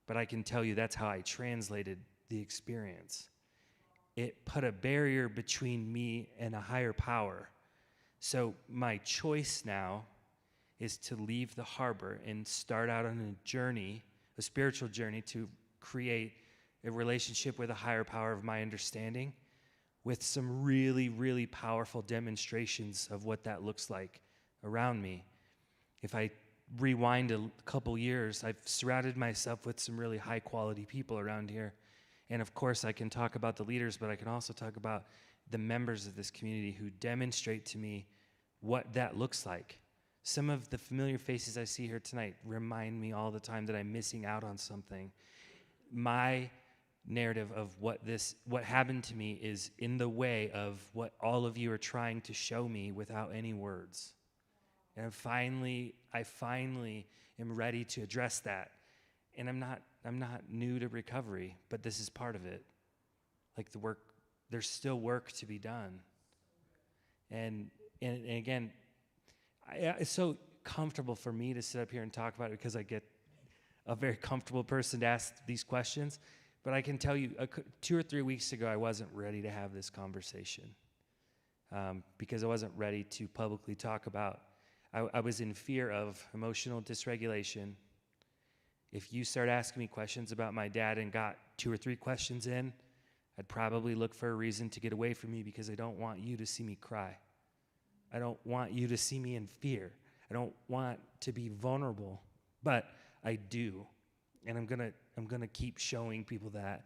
but I can tell you that's how I translated the experience. It put a barrier between me and a higher power. So my choice now is to leave the harbor and start out on a journey, a spiritual journey, to create a relationship with a higher power of my understanding, with some really, really powerful demonstrations of what that looks like around me. If I rewind a couple years, I've surrounded myself with some really high-quality people around here. And of course, I can talk about the leaders, but I can also talk about the members of this community who demonstrate to me what that looks like. Some of the familiar faces I see here tonight remind me all the time that I'm missing out on something. My narrative of what happened to me is in the way of what all of you are trying to show me without any words. And I finally am ready to address that. And I'm not new to recovery, but this is part of it. Like, there's still work to be done. And again, it's so comfortable for me to sit up here and talk about it because I get a very comfortable person to ask these questions. But I can tell you, 2 or 3 weeks ago, I wasn't ready to have this conversation because I wasn't ready to publicly talk about. I was in fear of emotional dysregulation. If you start asking me questions about my dad and got 2 or 3 questions in, I'd probably look for a reason to get away from me because I don't want you to see me cry. I don't want you to see me in fear. I don't want to be vulnerable, but I do. And I'm gonna keep showing people that,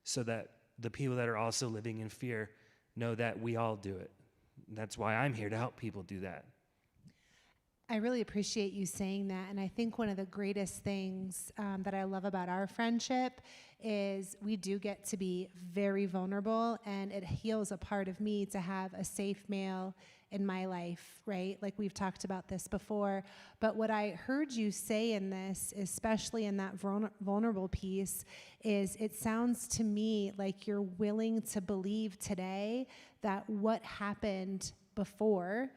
so that the people that are also living in fear know that we all do it. That's why I'm here, to help people do that. I really appreciate you saying that. And I think one of the greatest things that I love about our friendship is we do get to be very vulnerable, and it heals a part of me to have a safe male in my life, right? Like, we've talked about this before. But what I heard you say in this, especially in that vulnerable piece, is it sounds to me like you're willing to believe today that what happened before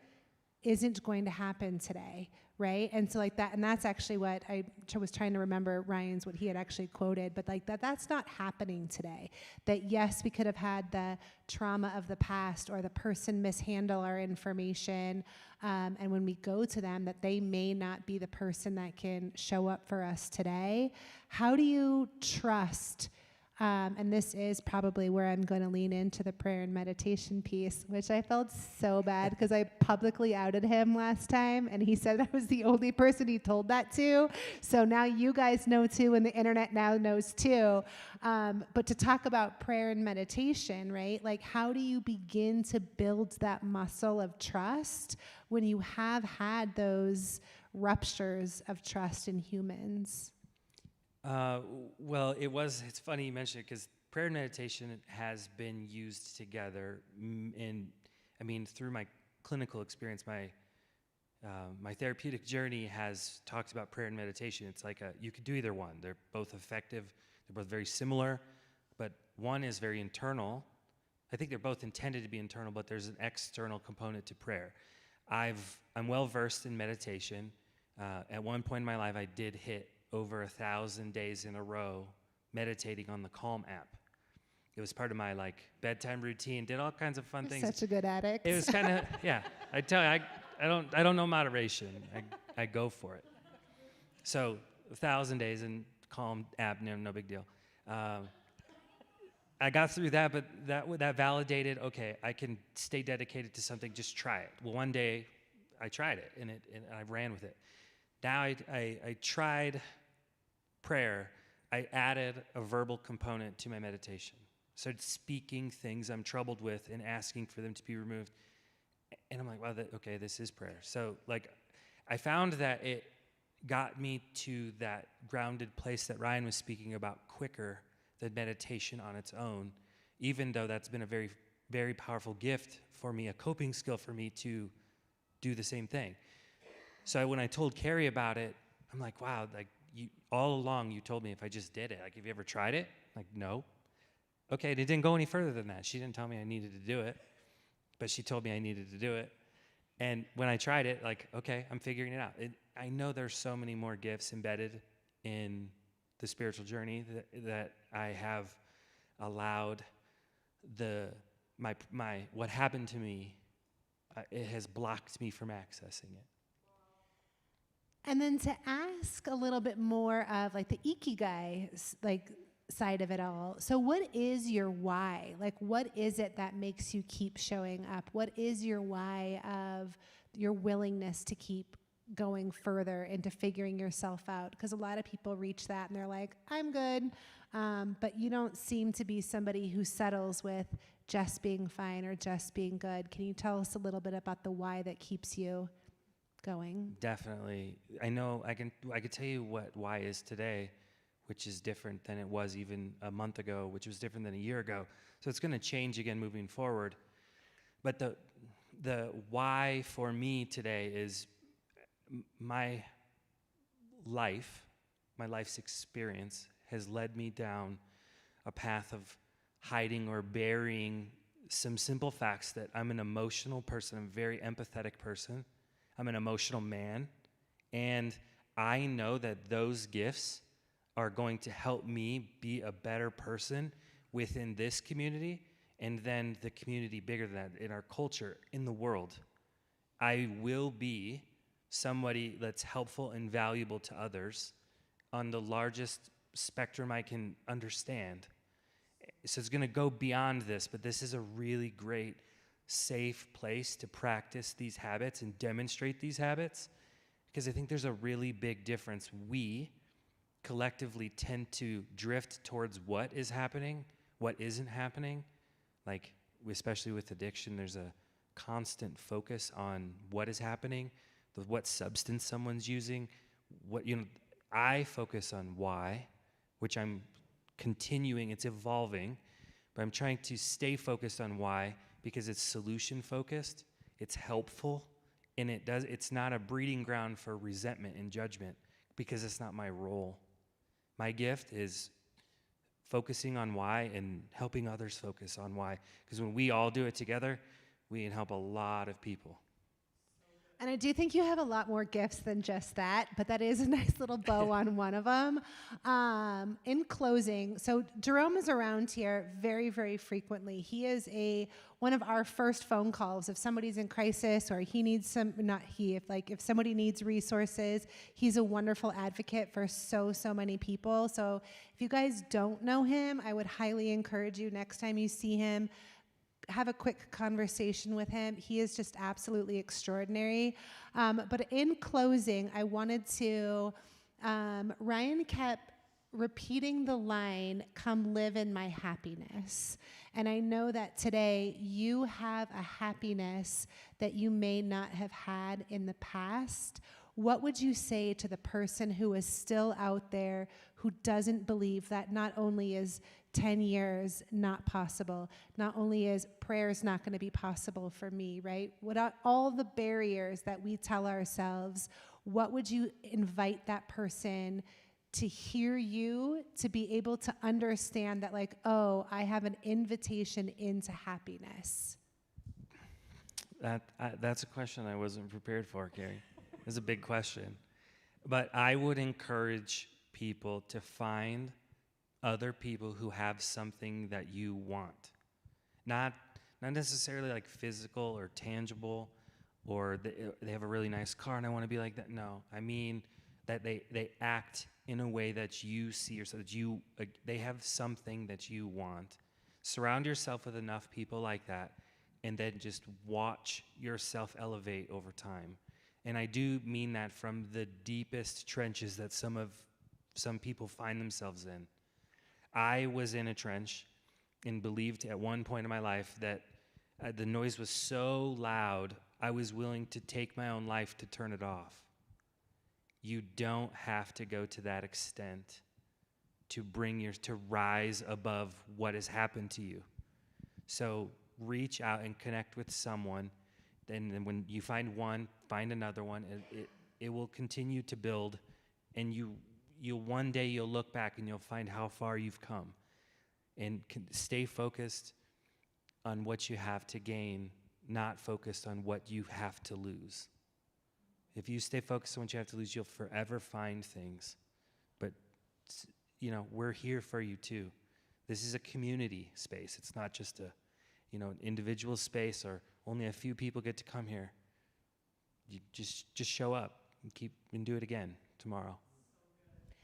isn't going to happen today, right? And so like that, and that's actually what I was trying to remember Ryan's, what he had actually quoted, but like that's not happening today. That yes, we could have had the trauma of the past or the person mishandle our information, and when we go to them, that they may not be the person that can show up for us today. How do you trust? And this is probably where I'm going to lean into the prayer and meditation piece, which I felt so bad because I publicly outed him last time, and he said I was the only person he told that to. So now you guys know too, and the internet now knows too. But to talk about prayer and meditation, right? Like, how do you begin to build that muscle of trust when you have had those ruptures of trust in humans? Well, it's funny you mention it because prayer and meditation has been used together. Through my clinical experience, my therapeutic journey has talked about prayer and meditation. It's like you could do either one. They're both effective. They're both very similar, but one is very internal. I think they're both intended to be internal, but there's an external component to prayer. I'm well versed in meditation. At one point in my life, I did hit over 1,000 days in a row meditating on the Calm app. It was part of my bedtime routine. Did all kinds of fun things. Such a good addict. It was kind of I tell you, I don't know moderation. I go for it. So 1,000 days in Calm app, no big deal. I got through that, but that validated. Okay, I can stay dedicated to something. Just try it. Well, one day I tried it, and I ran with it. Now I tried prayer. I added a verbal component to my meditation. Started speaking things I'm troubled with and asking for them to be removed. And I'm like, wow, okay, this is prayer. So I found that it got me to that grounded place that Ryan was speaking about quicker than meditation on its own, even though that's been a very, very powerful gift for me, a coping skill for me to do the same thing. So when I told Carrie about it, I'm like, wow, all along you told me if I just did it. Have you ever tried it? No. Okay, it didn't go any further than that. She didn't tell me I needed to do it, but she told me I needed to do it. And when I tried it, okay, I'm figuring it out. I know there's so many more gifts embedded in the spiritual journey that I have allowed what happened to me, it has blocked me from accessing it. And then to ask a little bit more of the ikigai side of it all. So what is your why? What is it that makes you keep showing up? What is your why of your willingness to keep going further into figuring yourself out? Because a lot of people reach that and they're like, I'm good. But you don't seem to be somebody who settles with just being fine or just being good. Can you tell us a little bit about the why that keeps you going? Definitely. I know I can tell you what why is today, which is different than it was even a month ago, which was different than a year ago. So it's going to change again moving forward. But the why for me today is my life's experience has led me down a path of hiding or burying some simple facts that I'm an emotional person, I'm a very empathetic person, I'm an emotional man, and I know that those gifts are going to help me be a better person within this community and then the community bigger than that, in our culture, in the world. I will be somebody that's helpful and valuable to others on the largest spectrum I can understand. So it's going to go beyond this, but this is a really great, safe place to practice these habits and demonstrate these habits, because I think there's a really big difference. We collectively tend to drift towards what is happening, what isn't happening. Especially with addiction, there's a constant focus on what is happening, what substance someone's using. I focus on why, which I'm continuing, it's evolving, but I'm trying to stay focused on why because it's solution focused, it's helpful, and it's not a breeding ground for resentment and judgment because it's not my role. My gift is focusing on why and helping others focus on why, because when we all do it together, we can help a lot of people. And I do think you have a lot more gifts than just that, but that is a nice little bow on one of them. In closing, so Jerome is around here very, very frequently. He is one of our first phone calls. If somebody's in crisis or he needs if somebody needs resources, he's a wonderful advocate for so many people. So if you guys don't know him, I would highly encourage you next time you see him, have a quick conversation with him. He is just absolutely extraordinary. But in closing, I wanted to, Ryan kept repeating the line, "Come live in my happiness." And I know that today you have a happiness that you may not have had in the past. What would you say to the person who is still out there who doesn't believe that not only is 10 years not possible, not only is prayers not going to be possible for me, right? Without all the barriers that we tell ourselves, what would you invite that person to hear you, to be able to understand that I have an invitation into happiness? That's a question I wasn't prepared for, Carrie. It's a big question. But I would encourage people to find other people who have something that you want. Not necessarily like physical or tangible, or they have a really nice car and I want to be like that. No, I mean that they act in a way that you see yourself, that they have something that you want. Surround yourself with enough people like that, and then just watch yourself elevate over time. And I do mean that from the deepest trenches that some people find themselves in. I was in a trench and believed at one point in my life that the noise was so loud, I was willing to take my own life to turn it off. You don't have to go to that extent to rise above what has happened to you. So reach out and connect with someone. Then when you find one, find another one. It will continue to build, and you'll one day you'll look back and you'll find how far you've come. And stay focused on what you have to gain, not focused on what you have to lose. If you stay focused on what you have to lose, you'll forever find things. But, we're here for you too. This is a community space. It's not just an individual space or only a few people get to come here. You just show up and do it again tomorrow.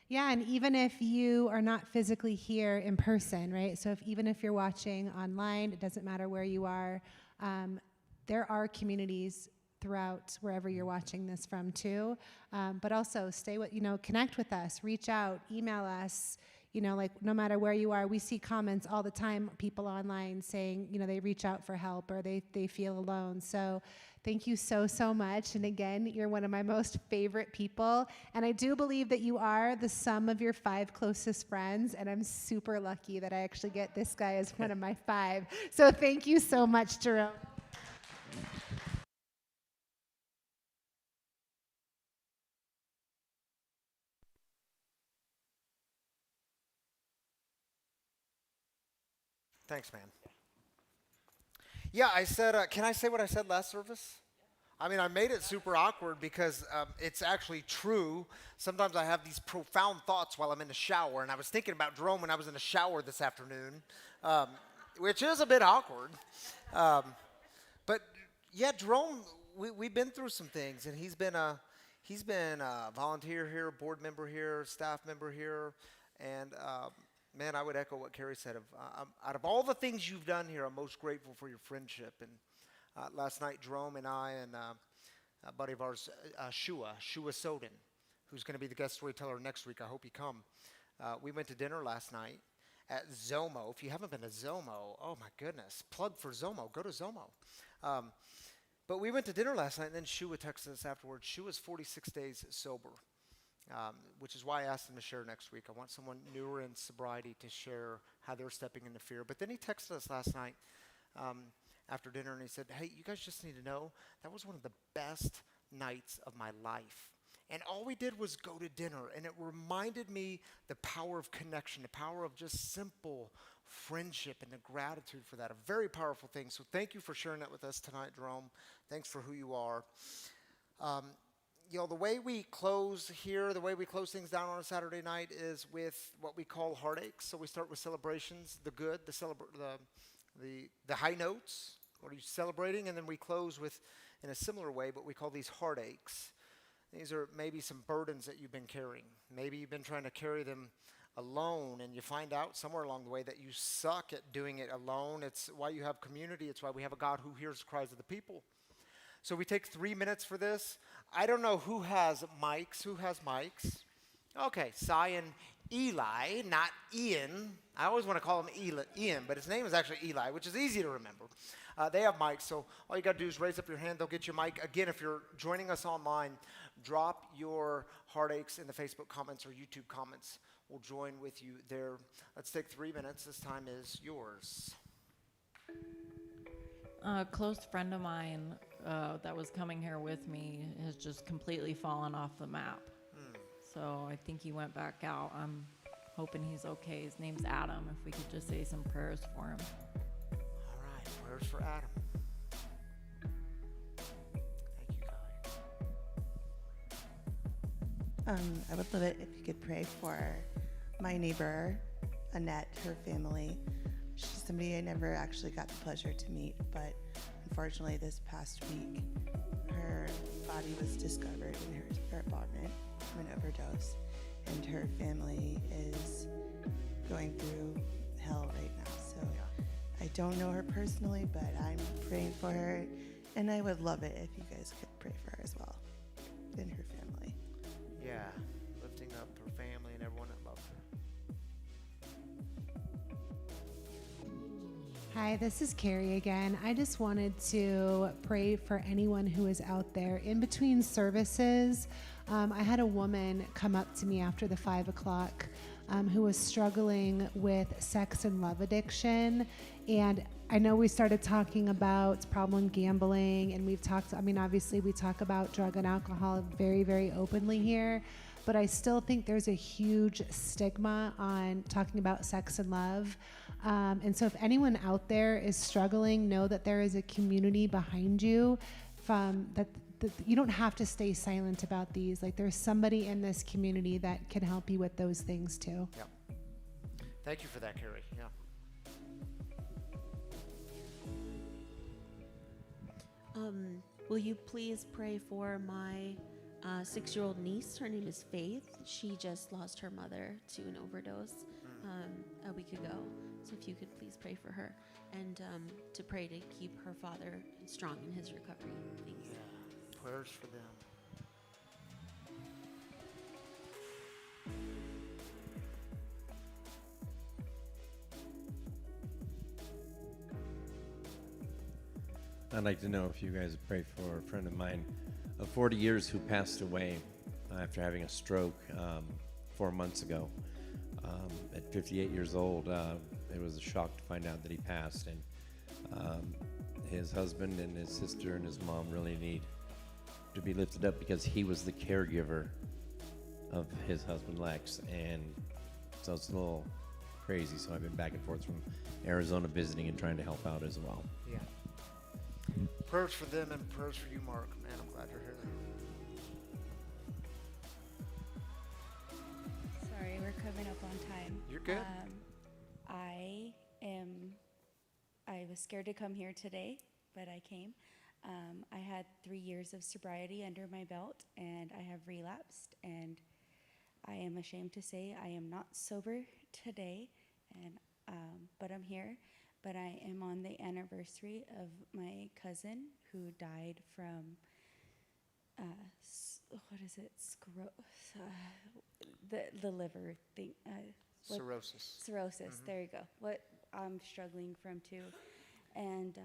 Yeah, and even if you are not physically here in person, right? So even if you're watching online, it doesn't matter where you are. There are communities throughout wherever you're watching this from too. But also connect with us, reach out, email us. No matter where you are, we see comments all the time, people online saying, they reach out for help or they feel alone. So thank you so, so much. And again, you're one of my most favorite people. And I do believe that you are the sum of your 5 closest friends. And I'm super lucky that I actually get this guy as one of my 5. So thank you so much, Jerome. Thanks, man. Yeah, I said, can I say what I said last service? I mean, I made it super awkward because it's actually true. Sometimes I have these profound thoughts while I'm in the shower, and I was thinking about Jerome when I was in the shower this afternoon, which is a bit awkward. But yeah, Jerome, we've been through some things, and he's been a volunteer here, board member here, staff member here, and man, I would echo what Carrie said. Out of all the things you've done here, I'm most grateful for your friendship. And last night, Jerome and I and a buddy of ours, Shua Soden, who's going to be the guest storyteller next week. I hope you come. We went to dinner last night at Zomo. If you haven't been to Zomo, oh my goodness, plug for Zomo. Go to Zomo. But we went to dinner last night, and then Shua texted us afterwards. Shua's 46 days sober. Which is why I asked him to share next week. I want someone newer in sobriety to share how they're stepping into fear. But then he texted us last night after dinner, and he said, hey, you guys just need to know that was one of the best nights of my life. And all we did was go to dinner, and it reminded me the power of connection, the power of just simple friendship and the gratitude for that. A very powerful thing. So thank you for sharing that with us tonight, Jerome. Thanks for who you are. The way we close here, the way we close things down on a Saturday night is with what we call heartaches. So we start with celebrations, the good, the high notes. What are you celebrating? And then we close with, in a similar way, what we call these heartaches. These are maybe some burdens that you've been carrying. Maybe you've been trying to carry them alone, and you find out somewhere along the way that you suck at doing it alone. It's why you have community. It's why we have a God who hears the cries of the people. So we take 3 minutes for this. I don't know who has mics. Who has mics? Okay, Cy and Eli, not Ian. I always want to call him Ian, but his name is actually Eli, which is easy to remember. They have mics, so all you got to do is raise up your hand. They'll get you a mic. Again, if you're joining us online, drop your heartaches in the Facebook comments or YouTube comments. We'll join with you there. Let's take 3 minutes. This time is yours. A close friend of mine that was coming here with me has just completely fallen off the map. So I think he went back out. I'm hoping he's okay. His name's Adam. If we could just say some prayers for him. All right, prayers for Adam. I would love it if you could pray for my neighbor, Annette, her family. She's somebody I never actually got the pleasure to meet, but unfortunately this past week, her body was discovered in her apartment from an overdose, and her family is going through hell right now. So I don't know her personally, but I'm praying for her, and I would love it if you guys could pray for her as well, and her family. Yeah, lifting up her family and everyone that loves her. Hi, this is Carrie again. I just wanted to pray for anyone who is out there in between services. I had a woman come up to me after the 5 o'clock who was struggling with sex and love addiction. And I know we started talking about problem gambling, and we've talked, obviously we talk about drug and alcohol very, very openly here, but I still think there's a huge stigma on talking about sex and love. And so if anyone out there is struggling, know that there is a community behind you that you don't have to stay silent about these. Like, there's somebody in this community that can help you with those things too. Yeah. Thank you for that, Carrie. Yeah. Will you please pray for my 6-year-old niece? Her name is Faith. She just lost her mother to an overdose a week ago. So if you could please pray for her, and to pray to keep her father strong in his recovery. Thanks. Yeah. Prayers for them. I'd like to know if you guys pray for a friend of mine of 40 years who passed away after having a stroke 4 months ago. At 58 years old, it was a shock to find out that he passed, and his husband and his sister and his mom really need to be lifted up, because he was the caregiver of his husband Lex, and so it's a little crazy. So I've been back and forth from Arizona visiting and trying to help out as well. Yeah. Prayers for them and prayers for you, Mark. Man, I'm glad you're here. Sorry, we're coming up on time. You're good. I was scared to come here today, but I came. I had 3 years of sobriety under my belt, and I have relapsed, and I am ashamed to say I am not sober today, and but I'm here. But I am on the anniversary of my cousin who died from, the liver thing. Cirrhosis. Cirrhosis, Mm-hmm. there you go. What I'm struggling from too. And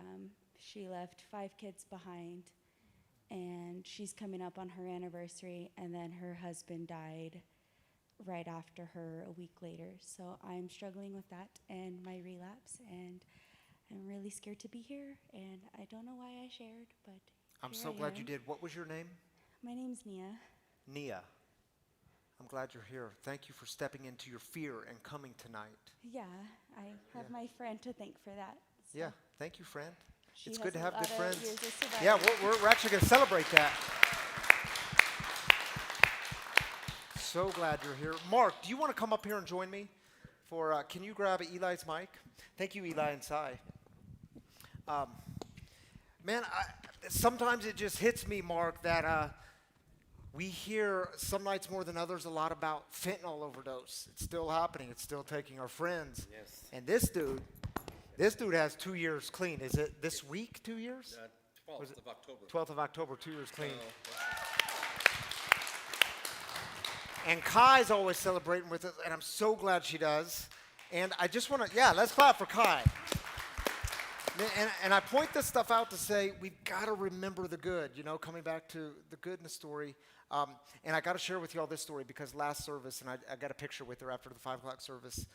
she left 5 kids behind, and she's coming up on her anniversary, and then her husband died right after her a week later. So I'm struggling with that and my relapse, and I'm really scared to be here, and I don't know why I shared, but I'm here so I glad am. you did. What was your name? My name's Nia. Nia. I'm glad you're here. Thank you for stepping into your fear and coming tonight. Yeah, I have my friend to thank for that. So Yeah, thank you, friend. she It's has good to a have lot good of friends. years of sobriety. Yeah, we're actually going to celebrate that. So glad you're here. Mark, do you want to come up here and join me? Can you grab Eli's mic? Thank you, Eli and Cy. Man, sometimes it just hits me, Mark, that we hear some nights more than others a lot about fentanyl overdose. It's still happening. It's still taking our friends. Yes. And this dude has 2 years clean. Is it this week, 2 years? 12th of October. 12th of October, 2 years clean. And Kai's always celebrating with us, and I'm so glad she does. And I just want to, let's clap for Kai. And I point this stuff out to say we've got to remember the good, coming back to the good in the story. And I got to share with you all this story, because last service, and I got a picture with her after the 5 o'clock service.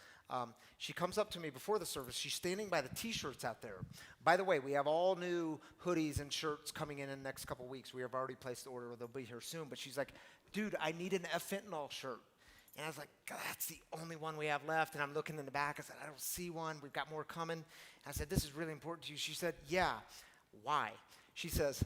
She comes up to me before the service. She's standing by the T-shirts out there. By the way, we have all new hoodies and shirts coming in the next couple weeks. We have already placed the order. They'll be here soon. But she's like, dude, I need an F-fentanyl shirt. And I was like, God, that's the only one we have left. And I'm looking in the back. I said, I don't see one. We've got more coming. And I said, this is really important to you. She said, yeah. Why? She says,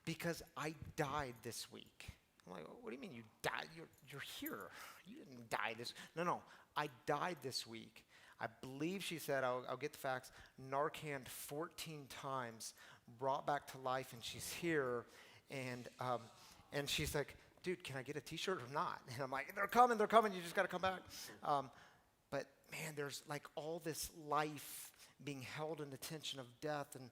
because I died this week. I'm like, what do you mean you died? You're here. You didn't die this. No, I died this week. I believe she said, I'll get the facts, Narcaned 14 times, brought back to life, and she's here. And she's like, dude, can I get a T-shirt or not? And I'm like, they're coming. You just got to come back. But man, there's like all this life being held in the tension of death, and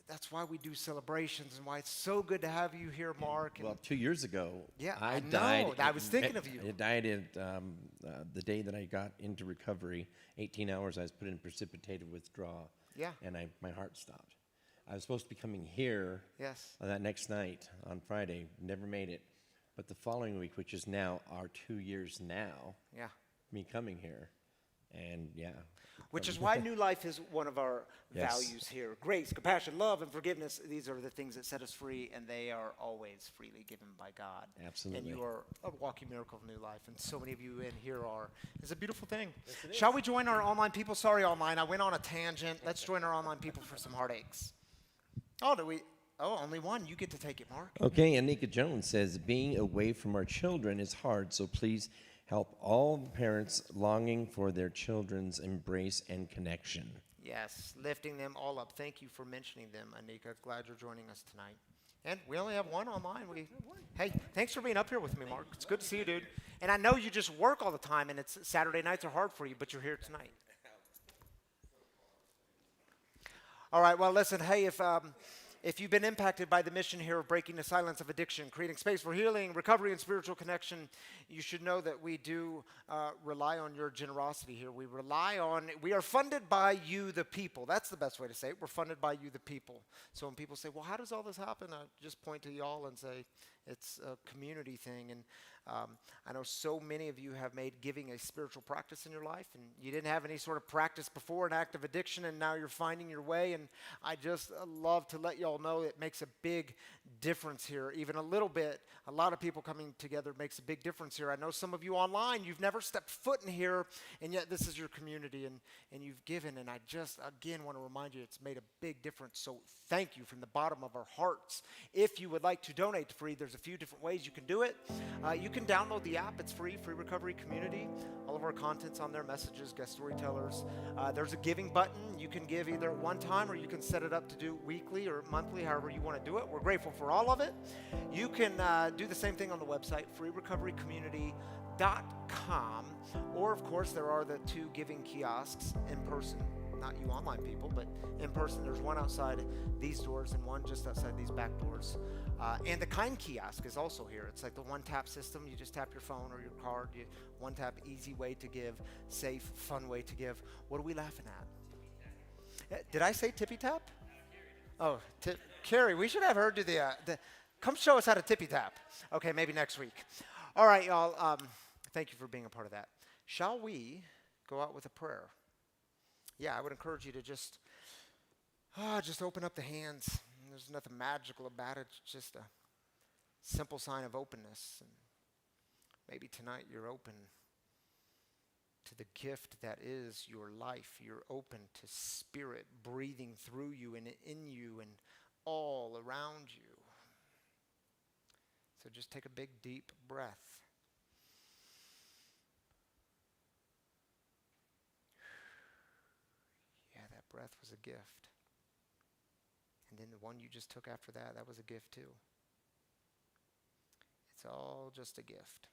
that's why we do celebrations and why it's so good to have you here, Mark. Well, 2 years ago, Yeah, I I died. know. I was thinking of you. I died at the day that I got into recovery. 18 hours, I was put in precipitated withdrawal. Yeah. And my heart stopped. I was supposed to be coming here. Yes. That next night on Friday, never made it. But the following week, which is now our 2 years now. Yeah. Me coming here, and yeah. Which is why New Life is one of our Yes. values here. Grace, compassion, love, and forgiveness. These are the things that set us free, and they are always freely given by God. Absolutely. And you are a walking miracle of New Life, and so many of you in here are. It's a beautiful thing. Yes, Shall we join our online people? Sorry, online. I went on a tangent. Let's join our online people for some heartaches. Oh, only one. You get to take it, Mark. Okay, Anika Jones says, being away from our children is hard, so please help all parents longing for their children's embrace and connection. Yes, lifting them all up. Thank you for mentioning them, Anika. Glad you're joining us tonight. And we only have one online. Hey, thanks for being up here with me, Mark. It's good to see you, dude. And I know you just work all the time, and it's Saturday nights are hard for you, but you're here tonight. All right, well, listen, hey, if you've been impacted by the mission here of breaking the silence of addiction, creating space for healing, recovery, and spiritual connection, you should know that we do rely on your generosity here. We are funded by you, the people. That's the best way to say it. We're funded by you, the people. So when people say, well, how does all this happen? I just point to y'all and say, it's a community thing. And I know so many of you have made giving a spiritual practice in your life, and you didn't have any sort of practice before, an act of addiction, and now you're finding your way. And I just love to let y'all know it makes a big difference here. Even a little bit, a lot of people coming together makes a big difference here. I know some of you online, you've never stepped foot in here, and yet this is your community, and you've given. And I just, again, want to remind you it's made a big difference. So thank you from the bottom of our hearts. If you would like to donate to Free, there's a few different ways you can do it. You can download the app. It's free, Free Recovery Community. All of our content's on there, messages, guest storytellers. There's a giving button. You can give either one time or you can set it up to do weekly or monthly, however you want to do it. We're grateful for all of it. You can do the same thing on the website, freerecoverycommunity.com. Or, of course, there are the 2 giving kiosks in person. Not you online people, but in person. There's one outside these doors and one just outside these back doors. And the Kind kiosk is also here. It's like the one-tap system. You just tap your phone or your card. One-tap, easy way to give, safe, fun way to give. What are we laughing at? Did I say tippy tap? Oh, Carrie, we should have her do the come show us how to tippy tap. Okay, maybe next week. All right, y'all. Thank you for being a part of that. Shall we go out with a prayer? Yeah, I would encourage you to just open up the hands. There's nothing magical about it. It's just a simple sign of openness. And maybe tonight you're open to the gift that is your life. You're open to Spirit breathing through you and in you and all around you. So just take a big, deep breath. Breath was a gift. And then the one you just took after that, that was a gift too. It's all just a gift.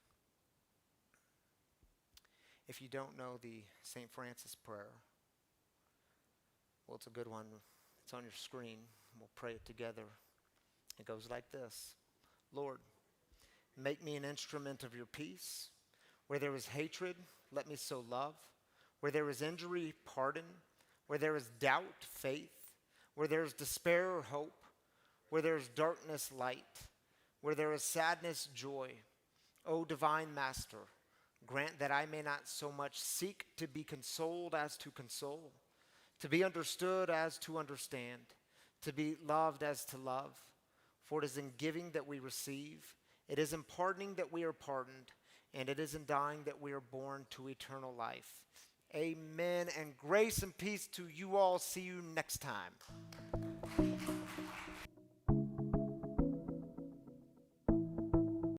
If you don't know the St. Francis prayer, well, it's a good one. It's on your screen. We'll pray it together. It goes like this. Lord, make me an instrument of your peace. Where there is hatred, let me sow love. Where there is injury, pardon. Where there is doubt, faith. Where there is despair, hope. Where there is darkness, light. Where there is sadness, joy. O divine Master, grant that I may not so much seek to be consoled as to console, to be understood as to understand, to be loved as to love. For it is in giving that we receive, it is in pardoning that we are pardoned, and it is in dying that we are born to eternal life. Amen, and grace and peace to you all. See you next time.